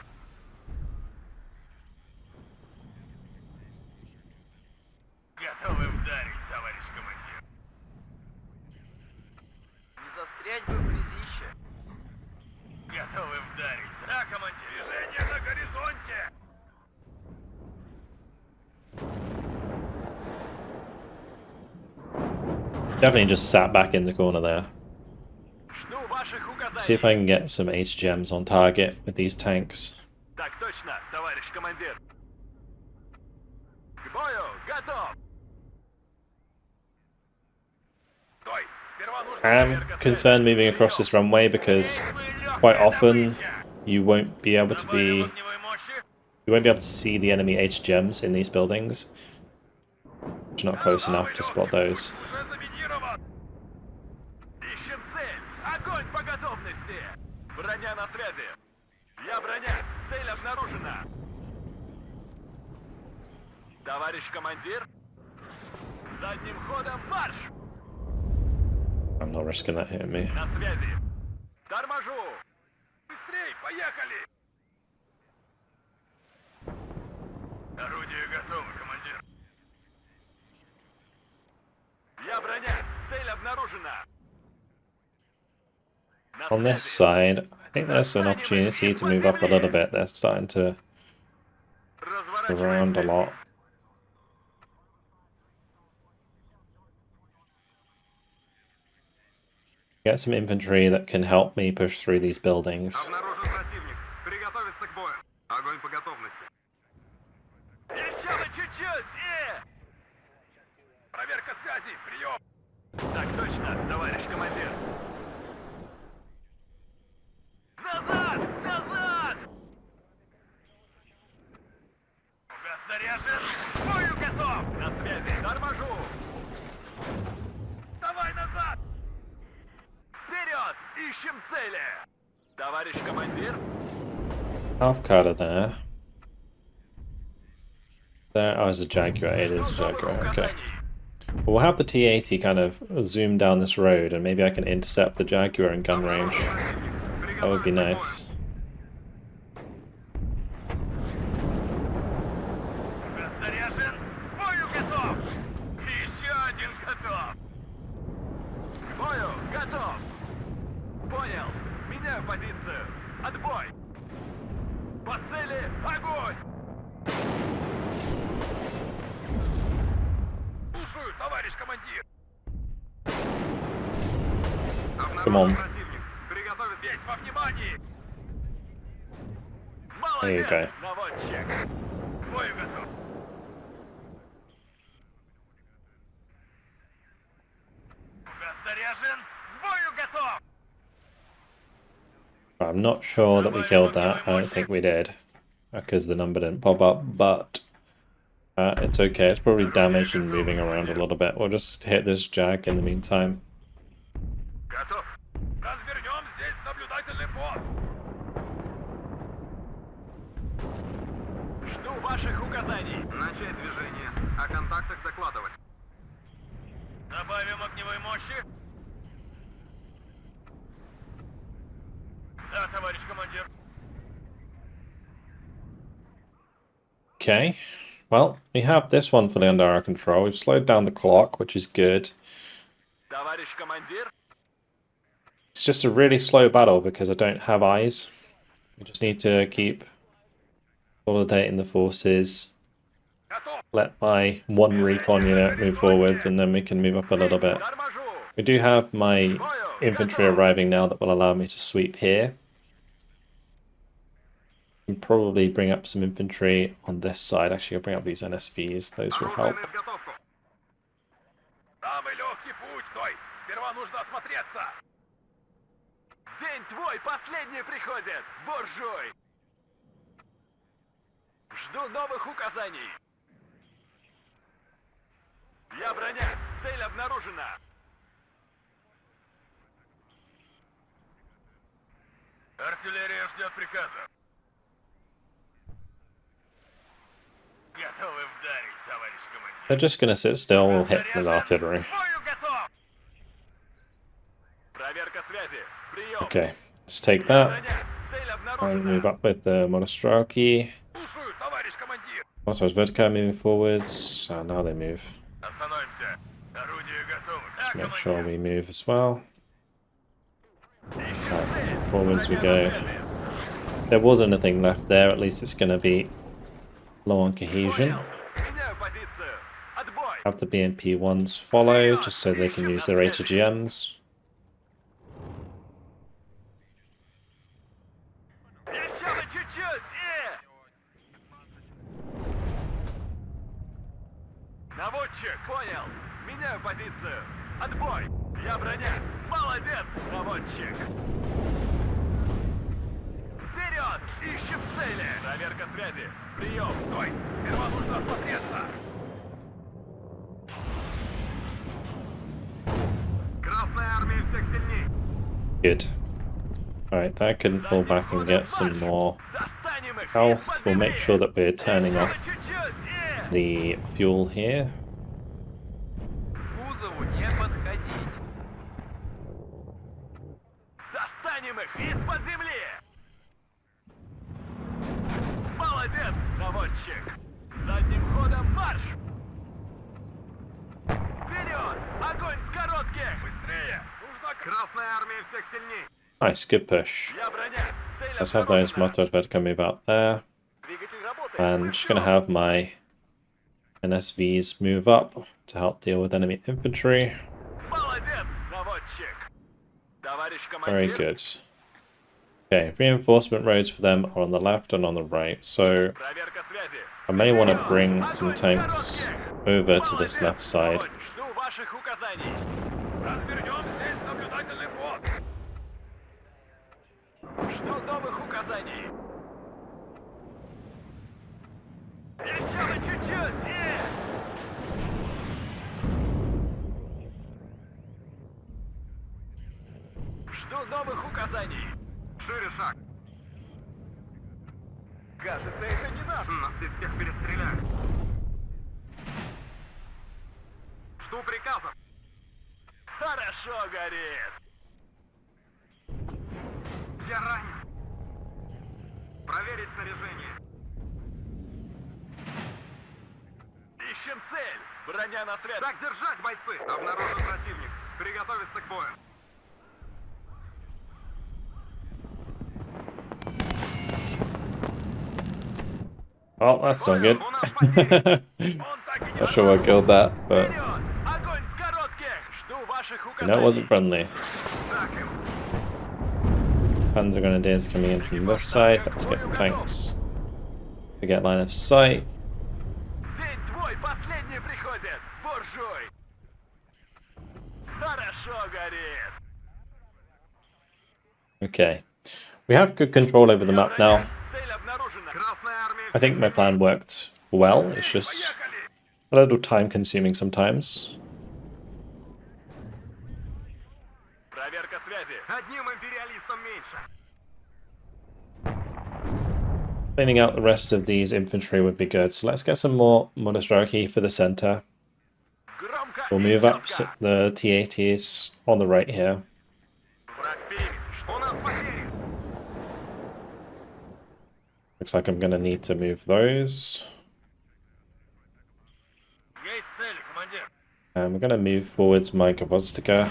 Готовы ударить, товарищ командир. Не застрять бы в грязище. Готовы ударить. Да, командир. Движение на горизонте. Definitely just sat back in the corner there. Жду ваших See if указаний. I can get some HGMs on target with these tanks. Так точно, товарищ командир. К бою, готов. Стой. Сперва нужно I'm проверка связи. concerned moving across this runway because quite often you won't be able to Добавим огневой мощи. see the enemy HGMs in these buildings. It's not close enough to spot those. Уже заминирован. Ищем цель. Огонь по готовности. Броня на связи. Я броня. Цель обнаружена. Товарищ командир. Задним ходом марш. I'm not risking that hitting me. На связи. Торможу. Быстрей, поехали. Орудие готово, командир. Я броня. Цель обнаружена. На On this связи. side, I think there's an opportunity to move up a little bit. They're starting to around a lot. Get some infantry that can help me push through these buildings. Обнаружен противник. Приготовиться к бою. Огонь по готовности. Еще бы чуть-чуть! Проверка связи. Прием. Так точно, товарищ командир. Назад! Назад! Газ заряжен. К бою готов. На связи. Торможу. Давай назад! Вперед! Ищем цели! Товарищ командир! Half cutter there. There, oh, it's a Jaguar. It is a Jaguar. Okay. We'll have the T-80 kind of zoom down this road, and maybe I can intercept the Jaguar in gun range. That would be nice. Заряжен! К бою готов! Еще один готов! К бою готов! Понял! Меняю позицию! Отбой! По цели огонь! Слушаю, товарищ командир! Come on. Противник! Приготовиться! Весь во внимании! There you Молодец, go. наводчик! К бою готов! Газ заряжен! К бою готов! I'm not sure that we killed that. I don't think we did, because the number didn't pop up, but it's okay. It's probably damaged and moving around a little bit. We'll just hit this Jag in the meantime. Готов. Развернем здесь наблюдательный пост. Жду ваших указаний. Начать движение. О контактах докладывать. Добавим огневой мощи. За, товарищ командир. Okay, well, we have this one fully under our control. We've slowed down the clock, which is good. Товарищ командир. It's just a really slow battle because I don't have eyes. We just need to keep consolidating the forces, Готов. let my one recon unit move forwards, and then we can move up a little bit. Торможу. We do have my infantry arriving now that will allow me to sweep here. And probably bring up some infantry on this side. Actually, I'll bring up these NSVs. Those will help. Оружие на изготовку. Самый легкий путь. Стой. Сперва нужно осмотреться. День твой последний приходит, буржуй. Жду новых указаний. Я броня. Цель обнаружена. Артиллерия ждет приказа. Готовы вдарить, товарищ командир. They're just gonna sit still, we'll hit with artillery. К бою готов! Проверка связи. Прием. Okay, let's take Я that. броня. Цель And move обнаружена. up with the Monostraki. Слушаю, товарищ командир. Motors Vodka moving forwards. Now they move. Остановимся. Орудие готово. Let's Да, make sure командир. we move as well. Ищем Right, цель. forwards we Броня на go. связи. If there was anything left there, at least it's gonna be low on cohesion. Понял. Меняю позицию. Отбой. Have the BNP ones follow, just so they can use their ATGMs. Еще бы чуть-чуть. Наводчик, понял. Меняю позицию. Отбой. Я броня. Молодец, наводчик. Вперед! Ищем цели. Проверка связи. Прием. Стой. Сперва нужно осмотреться. Красная армия всех сильней. Good. Alright, that can fall back and get some more Достанем их health. из-под We'll make земли. sure that we're turning Еще off бы чуть-чуть. the fuel here. К кузову не подходить. Достанем их из-под земли! Молодец, заводчик! Задним ходом марш! Вперед! Огонь с коротких! Быстрее! Нужна Красная армия всех сильней! Nice, good push. Я броня! Цель Let's have those обнаружена. Motors Vodka move out there. Двигатель работает! And I'm just gonna have my NSVs move up to help deal with enemy infantry. Молодец, наводчик! Товарищ Very командир! good. Okay, reinforcement roads for them are on the left and on the right, so Проверка связи! I may want to Вперед! bring Огонь some с tanks коротких! over to this Молодец, left side. огонь! Жду ваших указаний! Развернем здесь наблюдательный пост! Жду новых указаний! Еще бы чуть-чуть! Жду новых указаний! Шире шаг! Кажется, это не наш! Нас здесь всех перестреляют! Жду приказов! Хорошо горит! Я ранен! Проверить снаряжение! Ищем цель! Броня на свет! Так держать, бойцы! Обнаружен противник! Приготовиться к бою! Oh, that's not good. У нас потери! Он так и не Not sure I killed that, but Вперед! Огонь с коротких! Жду ваших no, указаний! it wasn't friendly. Так им! Panzer Grenadiers coming in from this side. Let's get the tanks to get line of sight. День твой последний приходит, буржуй! Хорошо горит! Okay. We have good control over the map now. Цель обнаружена! Красная армия I think my plan worked well. It's just Поехали! a little time consuming sometimes. Проверка связи! Одним империалистом меньше! Cleaning out the rest of these infantry would be good. So let's get some more Monosraki for the center. Громко We'll и move up четко! the T-80s on the right here. Враг перед! Что у нас потери? Looks like I'm going to need to move those. Есть цель, командир! And we're going to move forwards my Gavostika.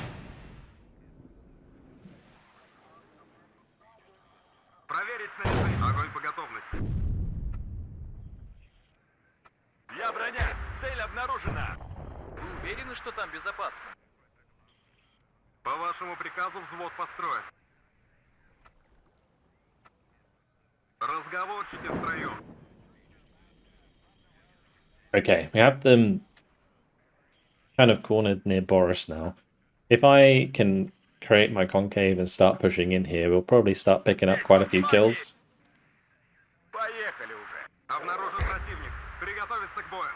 Проверить снаряжение! Огонь по готовности! Я броня! Цель обнаружена! Вы уверены, что там безопасно? По вашему приказу взвод построен. Разговорчики в строю. Okay, we have them kind of cornered near Boris now. If I can create my concave and start pushing in here, we'll probably start picking up quite a few kills. Поехали уже. Обнаружен противник. Приготовиться к бою.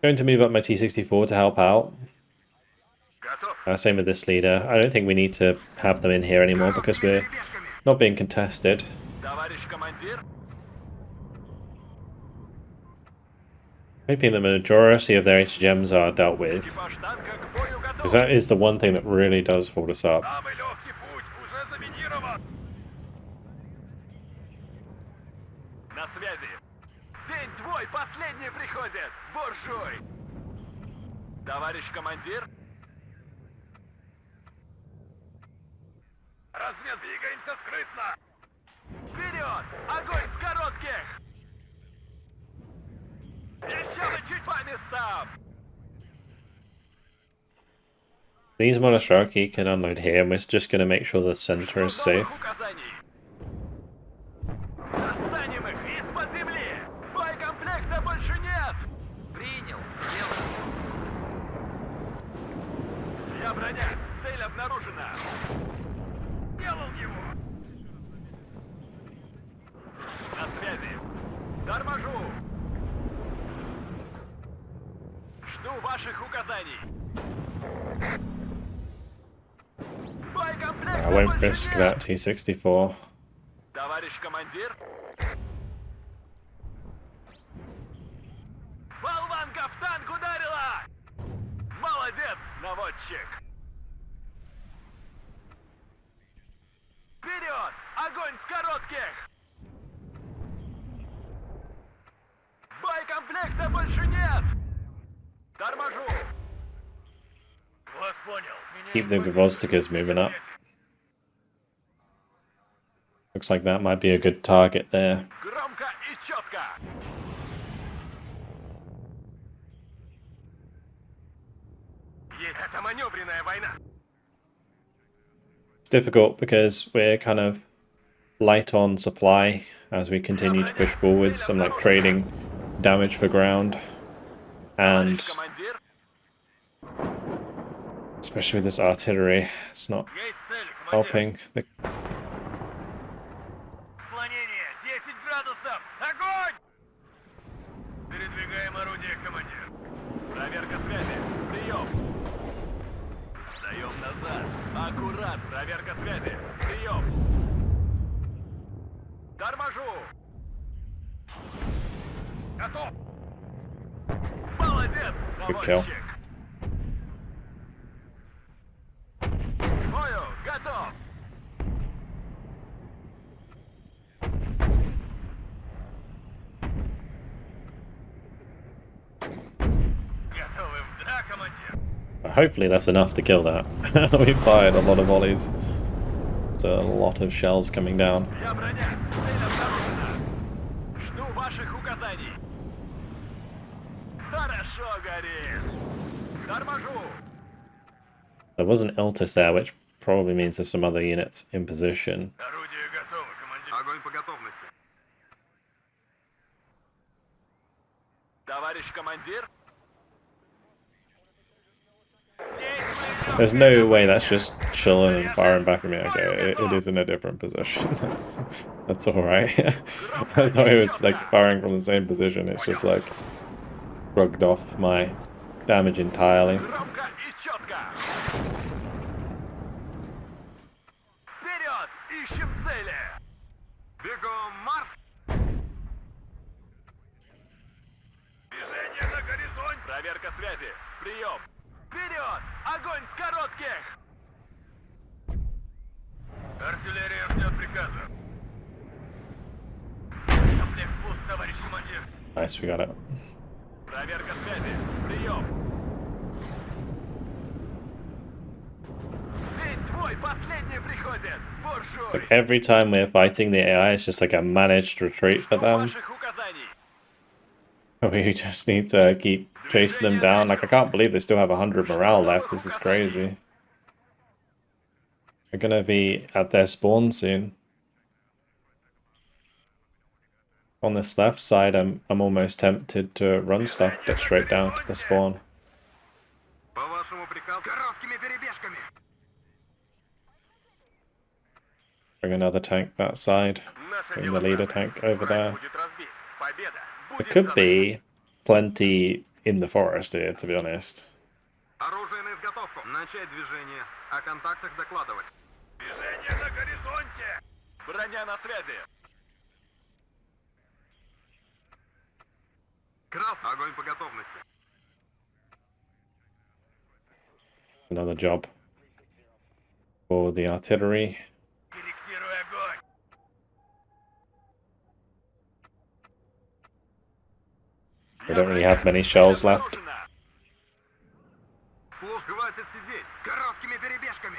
Going to move up my T-64 to help out. Готов. Same with this leader. I don't think we need to have them in here anymore because we're not being contested. Товарищ командир. Hoping the majority of their HGMs are dealt with, Экипаж танка к бою because готов. that is the one thing that really does hold us up. Самый легкий путь уже заминирован. На связи. День твой последний приходит, буржуй. Товарищ командир. Развед, двигаемся скрытно. Вперед! Огонь с коротких! Еще мы чуть по местам! These Monoshraki can unload here, and we're just going to make sure the center is safe. Достанем их из-под земли! Боекомплекта больше нет! Принял. Делаю. Я броня! Цель обнаружена! Делал его! На связи! Торможу! Жду ваших указаний! Боекомплекта I won't больше risk нет! that T-64. Товарищ командир! Болванка в танк ударила! Молодец, наводчик! Вперед! Огонь с коротких! Боекомплекта больше нет! Торможу! Вас понял. Keep the Gvozdikas moving up. Looks like that might be a good target there. Громко и четко! Есть это маневренная война! It's difficult because we're kind of light on supply as we continue to push forwards. I'm like trading damage for ground, and Товарищ командир! especially with this artillery, it's not Есть цель, командир! helping. The Склонение 10 градусов! Огонь! Передвигаем орудие, командир. Проверка связи. Прием. Сдаем назад. Аккурат. Проверка связи. Прием. Торможу. Готов. Молодец, Good kill. наводчик. К бою. Готов. Готовы в да, командир. hopefully that's enough to kill that. We fired a lot of volleys. It's a lot of shells coming down. Я броня. Цель обнаружена. Жду ваших указаний. Хорошо горит. Торможу. There was an Iltis there, which probably means there's some other units in position. Орудие готово, командир. Огонь по готовности. Товарищ командир. There's no way that's just chilling and firing back at me. Okay, it is in a different position. That's all right. I thought it was like firing from the same position. It's just like shrugged off my damage entirely. Громко и четко. Вперед! Ищем цели! Бегом марш! Движение на горизонте! Проверка связи. Прием! Вперед! Огонь с коротких! Артиллерия ждет приказа. Комплект пуст, товарищ командир. Nice, we got it. Проверка связи. Прием. День твой последний приходит, буржуй. Like every time we're fighting the AI, it's just like a managed retreat for Жду them. ваших указаний. We just need to keep chasing them down. Like, I can't believe they still have 100 morale left. This is crazy. They're gonna be at their spawn soon. On this left side, I'm almost tempted to run stuff, get straight down to the spawn. По вашему приказу. Короткими перебежками. Bring another tank that side. Bring the leader tank over there. Будет разбит. Победа. There Будет could за be plenty in the forest here, to be honest. Оружие на изготовку. Начать движение. О контактах докладывать. Движение на горизонте. Броня на связи. Красный. Огонь по готовности. Another job for the artillery. Корректируй огонь. We don't really have many shells left. Служ, хватит сидеть. Короткими перебежками.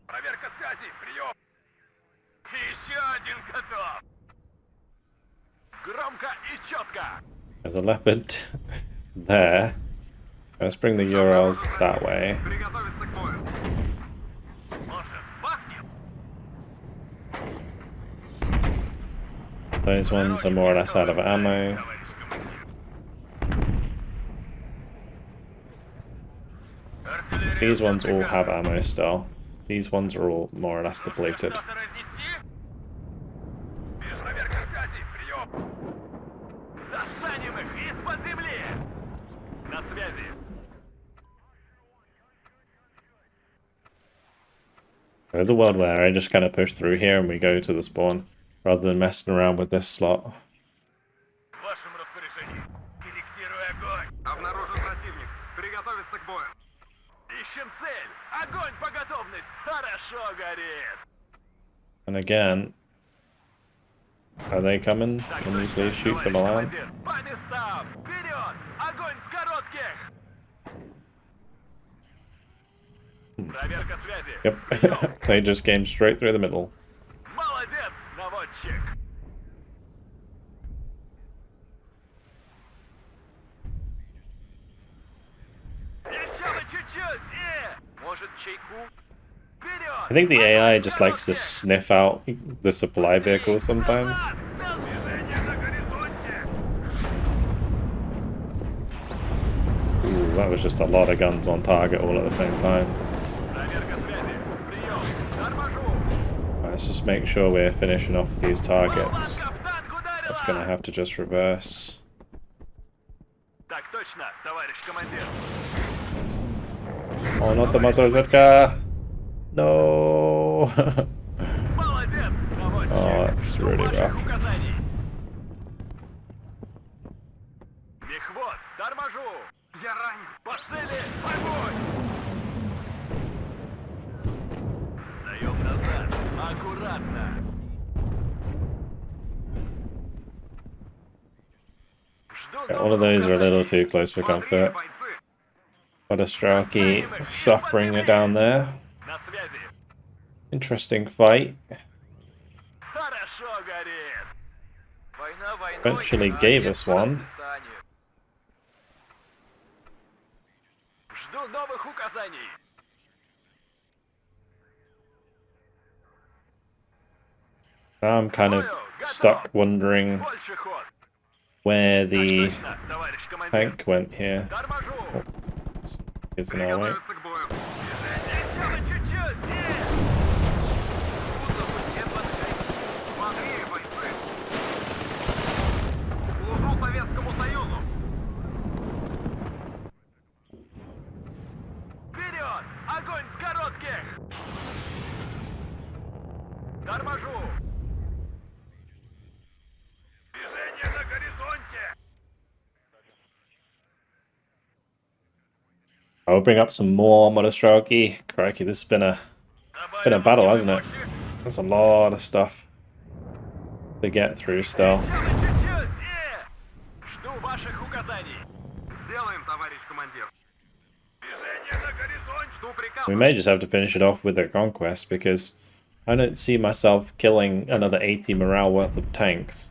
Проверка связи. Прием. Еще один готов. Громко и четко. There's a leopard there. Let's bring the Urals that way. Приготовиться к бою. Может, бахнем? Those ones are more or less out of ammo. Товарищ командир. These ones all have ammo still. These ones are all more or less depleted. Что-то разнеси? Проверка связи. Прием. Достанем их из-под земли. На связи. There's a world where I just kind of push through here and we go to the spawn, rather than messing around with this slot. В вашем распоряжении. Корректируй огонь. Обнаружен противник. Приготовиться к бою. Ищем цель. Огонь по готовности. Хорошо горит. And again, are they coming? Can you please shoot them alarm? По местам. Вперед. Огонь с коротких. Проверка связи. Yep, they just came straight through the middle. Молодец, наводчик. Еще бы чуть-чуть и... Может, чайку? Вперед! I think the AI just likes to sniff out the supply vehicles sometimes. Движение на горизонте! Ooh, that was just a lot of guns on target all at the same time. Проверка связи. Прием. Торможу. Let's just make sure we're finishing off these targets. Болванка в танк ударила! That's gonna have to just reverse. Так точно, товарищ командир. Oh, not the mother No. Молодец, наводчик. Oh, that's really Жду ваших rough. указаний. Мехвод, торможу. Я ранен. По цели, огонь. Сдаем назад. Аккуратно. Жду Yeah, all of those are a little too close for comfort. But Astraki suffering it down there. На связи. Interesting fight. Хорошо горит. Война войной, Eventually а gave нет us по one. расписанию. Жду новых указаний. Now I'm kind of stuck wondering Больше ход. where Так the точно, товарищ командир. tank went here. Торможу. It's in our way. Приготовиться к бою. Еще бы чуть-чуть. Кузову не подходи. Смотри, бойцы. Служу Советскому Союзу. Вперед! Огонь с коротких! Торможу! Движение на горизонте! I'll bring up some more Monostraki. Crikey, this has been a battle, hasn't it? That's a lot of stuff to get through still. Чуть-чуть! Жду ваших указаний. Сделаем, товарищ командир. Движение на горизонте! Жду приказ. We may just have to finish it off with their conquest because I don't see myself killing another 80 morale worth of tanks.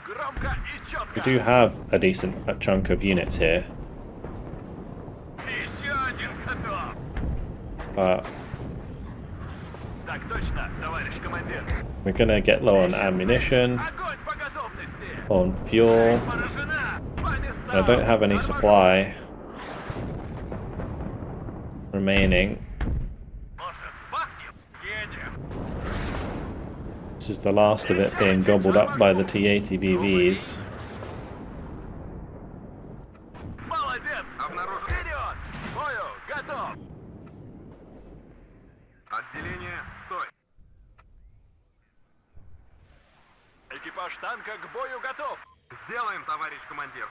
Громко и четко. We do have a decent chunk of units here, Еще один готов. but Так точно, товарищ командир. we're gonna get low on ammunition, Огонь по готовности. on fuel. Поражена. По местам. I don't have any supply remaining. Может, бахнем? Едем. This is the last of it being gobbled up by the T-80BVs. Молодец. Обнаружен. Вперед. К бою. Готов. Отделение, стой. Экипаж танка к бою готов. Сделаем, товарищ командир.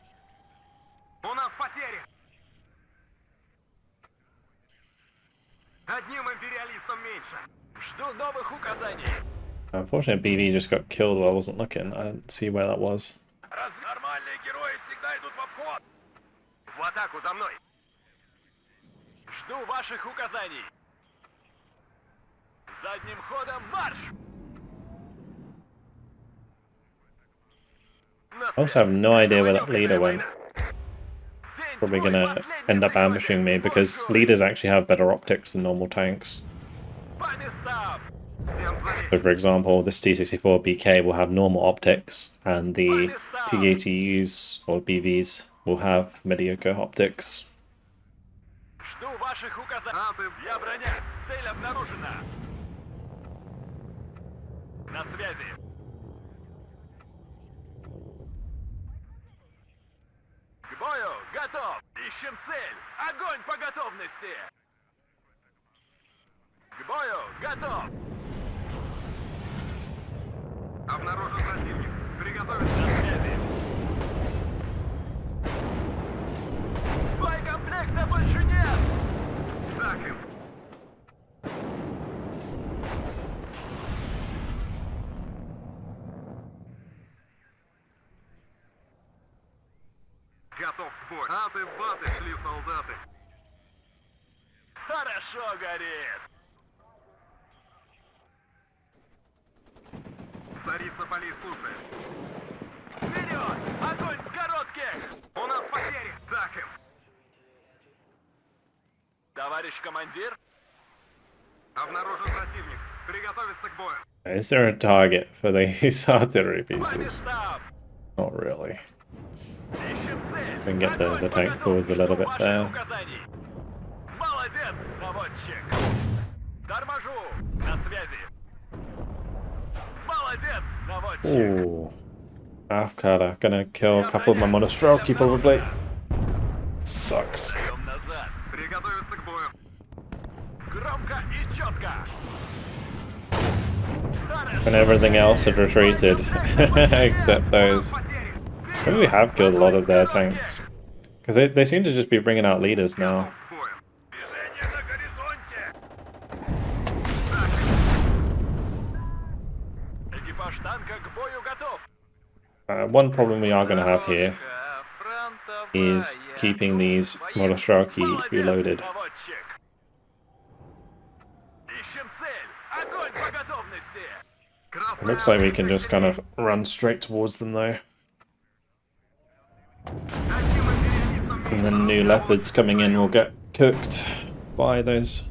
У нас потери. Одним империалистом меньше. Жду новых указаний. Unfortunately, BV just got killed while I wasn't looking. I didn't see where that was. Нормальные герои всегда идут в обход. В атаку за мной. Жду ваших указаний. Задним ходом марш! I also have no idea where that leader went. Probably gonna end up ambushing me because leaders actually have better optics than normal tanks. По местам! So for example, this T-64 BK will have normal optics and the T-80Us or BVs will have mediocre optics. Жду ваших указаний. Я броня. Цель обнаружена. На связи. К бою готов. Ищем цель. Огонь по готовности. К бою готов. Обнаружен противник. Приготовиться. На связи. Боекомплекта больше нет. Так им. Готов к бою. Аты-баты шли солдаты. Хорошо горит. Царица полей слушает. Вперед! Огонь с коротких! У нас потери. Так им. Товарищ командир, Обнаружен противник. Приготовиться к бою. Is there a target for these artillery по pieces? местам! Not really. Ищем цель! We can get the Огонь по tank forwards a little готовности. bit Ваших there. указаний. Молодец, наводчик! Торможу! На связи! Молодец, наводчик! Ooh. Afkada. Gonna kill a couple of my Monostroki probably. Sucks. Даем назад! Приготовиться к бою. Громко и четко! Хорошо! And everything else had retreated. Except those. Потери. Maybe we have killed a lot of their tanks. Because they seem to just be bringing out leaders now. Готов к бою. Движение на горизонте! Экипаж танка к бою готов! One problem we are going to have here is Фронтовая. keeping these Monostroki Молодец, reloaded. наводчик! Ищем цель! Огонь по готовности! It looks like we can just kind of run straight towards them though. Одним империалистом And the new leopards coming in will get cooked by those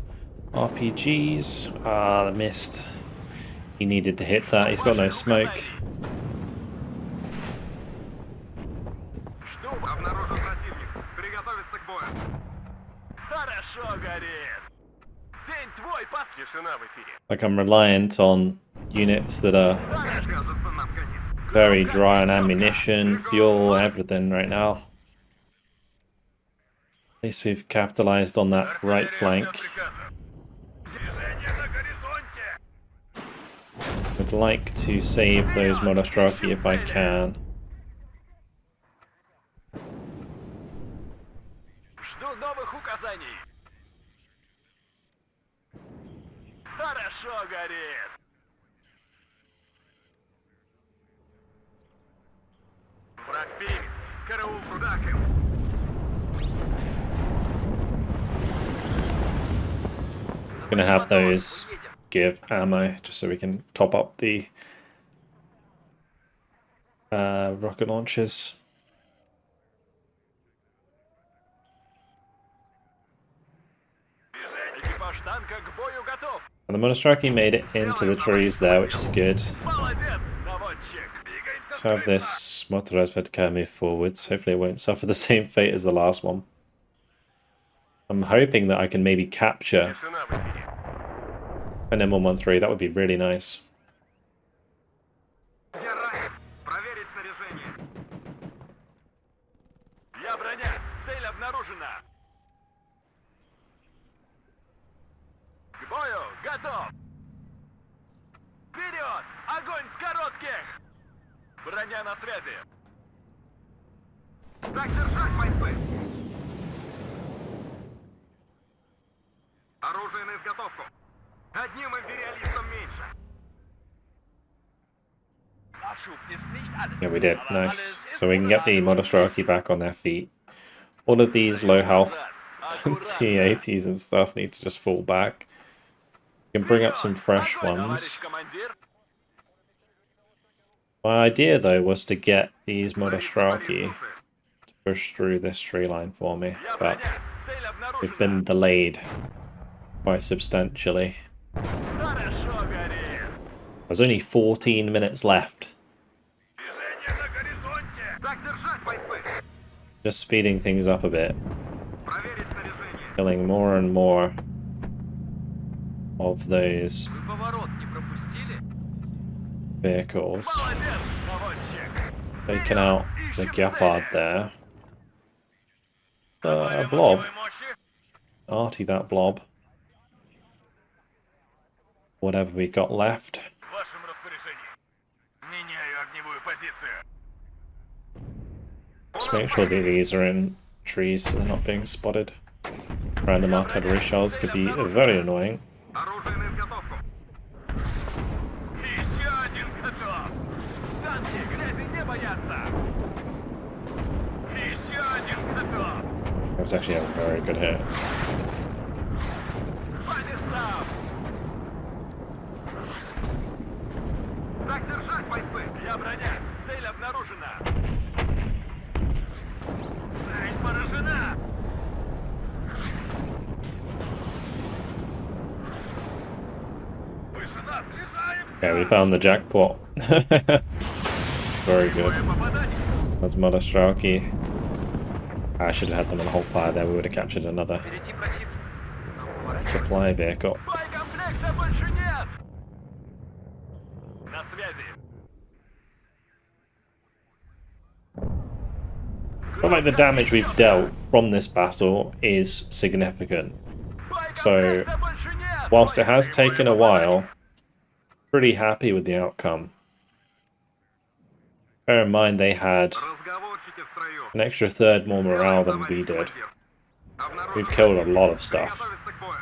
RPGs. Ah, the missed. He needed to hit that. He's got no smoke. Жду! Обнаружен противник. Приготовиться к бою. Хорошо горит! День твой, пас! Тишина в эфире. Like I'm reliant on units that are Кажется, нам конец. very dry on ammunition, fuel, everything right now. At least we've capitalized on that right flank. Движение на горизонте! Would like to save those Monostroki if I can. Жду новых указаний! Хорошо горит! Враг перед. Караул так им. Gonna have those give ammo just so we can top up the rocket launchers. Экипаж танка к бою готов! And the Monostroki made it into the trees there, which is good. Молодец, наводчик! Двигаемся Let's have this Motorized Vodka move forwards. Hopefully it won't suffer the same fate as the last one. I'm hoping that I can maybe capture Тишина в эфире. an M113. That would be really nice. Я ранен. Проверить снаряжение. Я броня! Цель обнаружена! К бою готов! Вперед! Огонь с коротких! Броня на связи. Так держать, бойцы! Оружие на изготовку. Одним империалистом меньше. Yeah, we did. Nice. So we can get the Monostraki back on their feet. All of these low health T80s and stuff need to just fall back. We can bring up some fresh ones. Товарищ командир. My idea, though, was to get these Monostraki to push through this tree line for me, Я but броня. Цель we've обнаружена. been delayed quite substantially. Хорошо горит. There's only 14 minutes left. Движение на горизонте. Так держать, бойцы! Just speeding things up a bit, Проверить снаряжение. killing more and more of those Вы поворот не пропустили? vehicles. Молодец, наводчик. Taking out the Ищем Gepard цели. there. A Добавим blob. огневой мощи. Arty that blob. Whatever we got left. В вашем распоряжении. Меняю огневую позицию. Just make sure that these are in trees so they're not being spotted. Random artillery shells could be very annoying. Оружие на изготовку. Еще один готов. Танки грязи не боятся. Еще один готов. That was actually a very good hit. По местам. Так держать, бойцы! Я броня. Цель обнаружена. Цель поражена. Выше нас, снижаемся. Yeah, we found the jackpot. Very good. Какое попадание? That's Monostraki. I should have had them on hold fire there. We would have captured another Впереди противник. Нам поворачивать. supply vehicle. Боекомплекта больше нет. На связи. I feel like the damage we've dealt from this battle is significant. So, Боекомплекта больше нет. whilst it has taken a while, pretty happy with the outcome. Bear in mind they had Разговорчики в строю. an extra third more morale than we did. We've killed a lot of stuff. Готовиться к бою.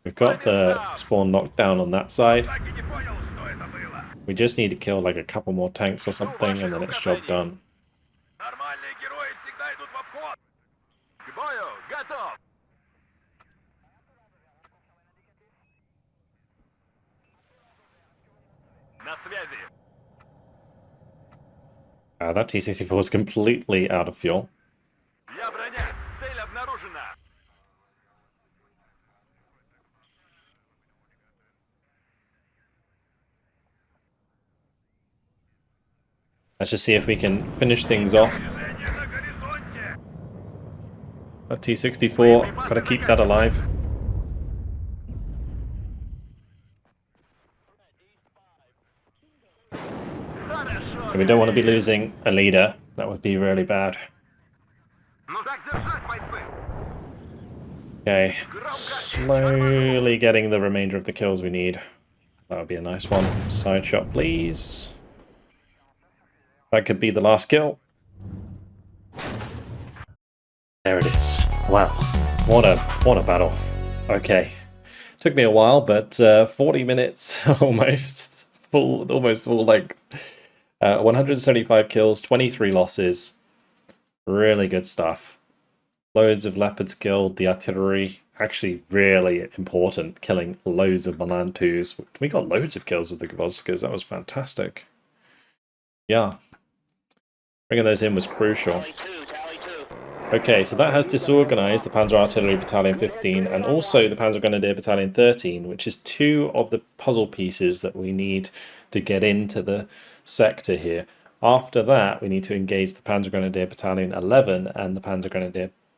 We've got the spawn knocked down on that side. Так и не понял, что это было. We just need to kill like a couple more tanks or something and then it's job done. Нормальные герои всегда идут в обход. К бою готов. На связи. That T-64 is completely out of fuel. Я броня. Цель обнаружена. Let's just see if we can finish things off. Движение на горизонте. That T-64, gotta keep that alive. Хорошо. And we don't want to be losing a leader. That would be really bad. Ну так держать, бойцы! Okay, slowly getting the remainder of the kills we need. That would be a nice one. Side shot, please. That could be the last kill. There it is. Wow, what a battle. Okay, took me a while, but 40 minutes almost full length. 175 kills, 23 losses. Really good stuff. Loads of leopards killed, the artillery, actually really important, killing loads of Milan 2s. We got loads of kills with the Gvozkas, that was fantastic. Yeah. Bringing those in was crucial. Okay, so that has disorganized the Panzer Artillery Battalion 15 and also the Panzer Grenadier Battalion 13, which is two of the puzzle pieces that we need to get into the sector here. After that, we need to engage the Panzer Grenadier Battalion 11 and the Panzer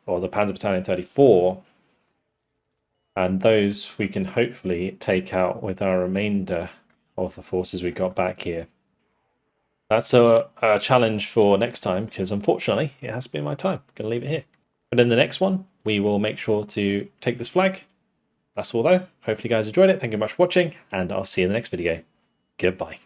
Battalion 34. And those we can hopefully take out with our remainder of the forces we got back here. That's a challenge for next time, because unfortunately it has been my time. I'm going to leave it here. But in the next one, we will make sure to take this flag. That's all though. Hopefully you guys enjoyed it. Thank you very much for watching, and I'll see you in the next video. Goodbye.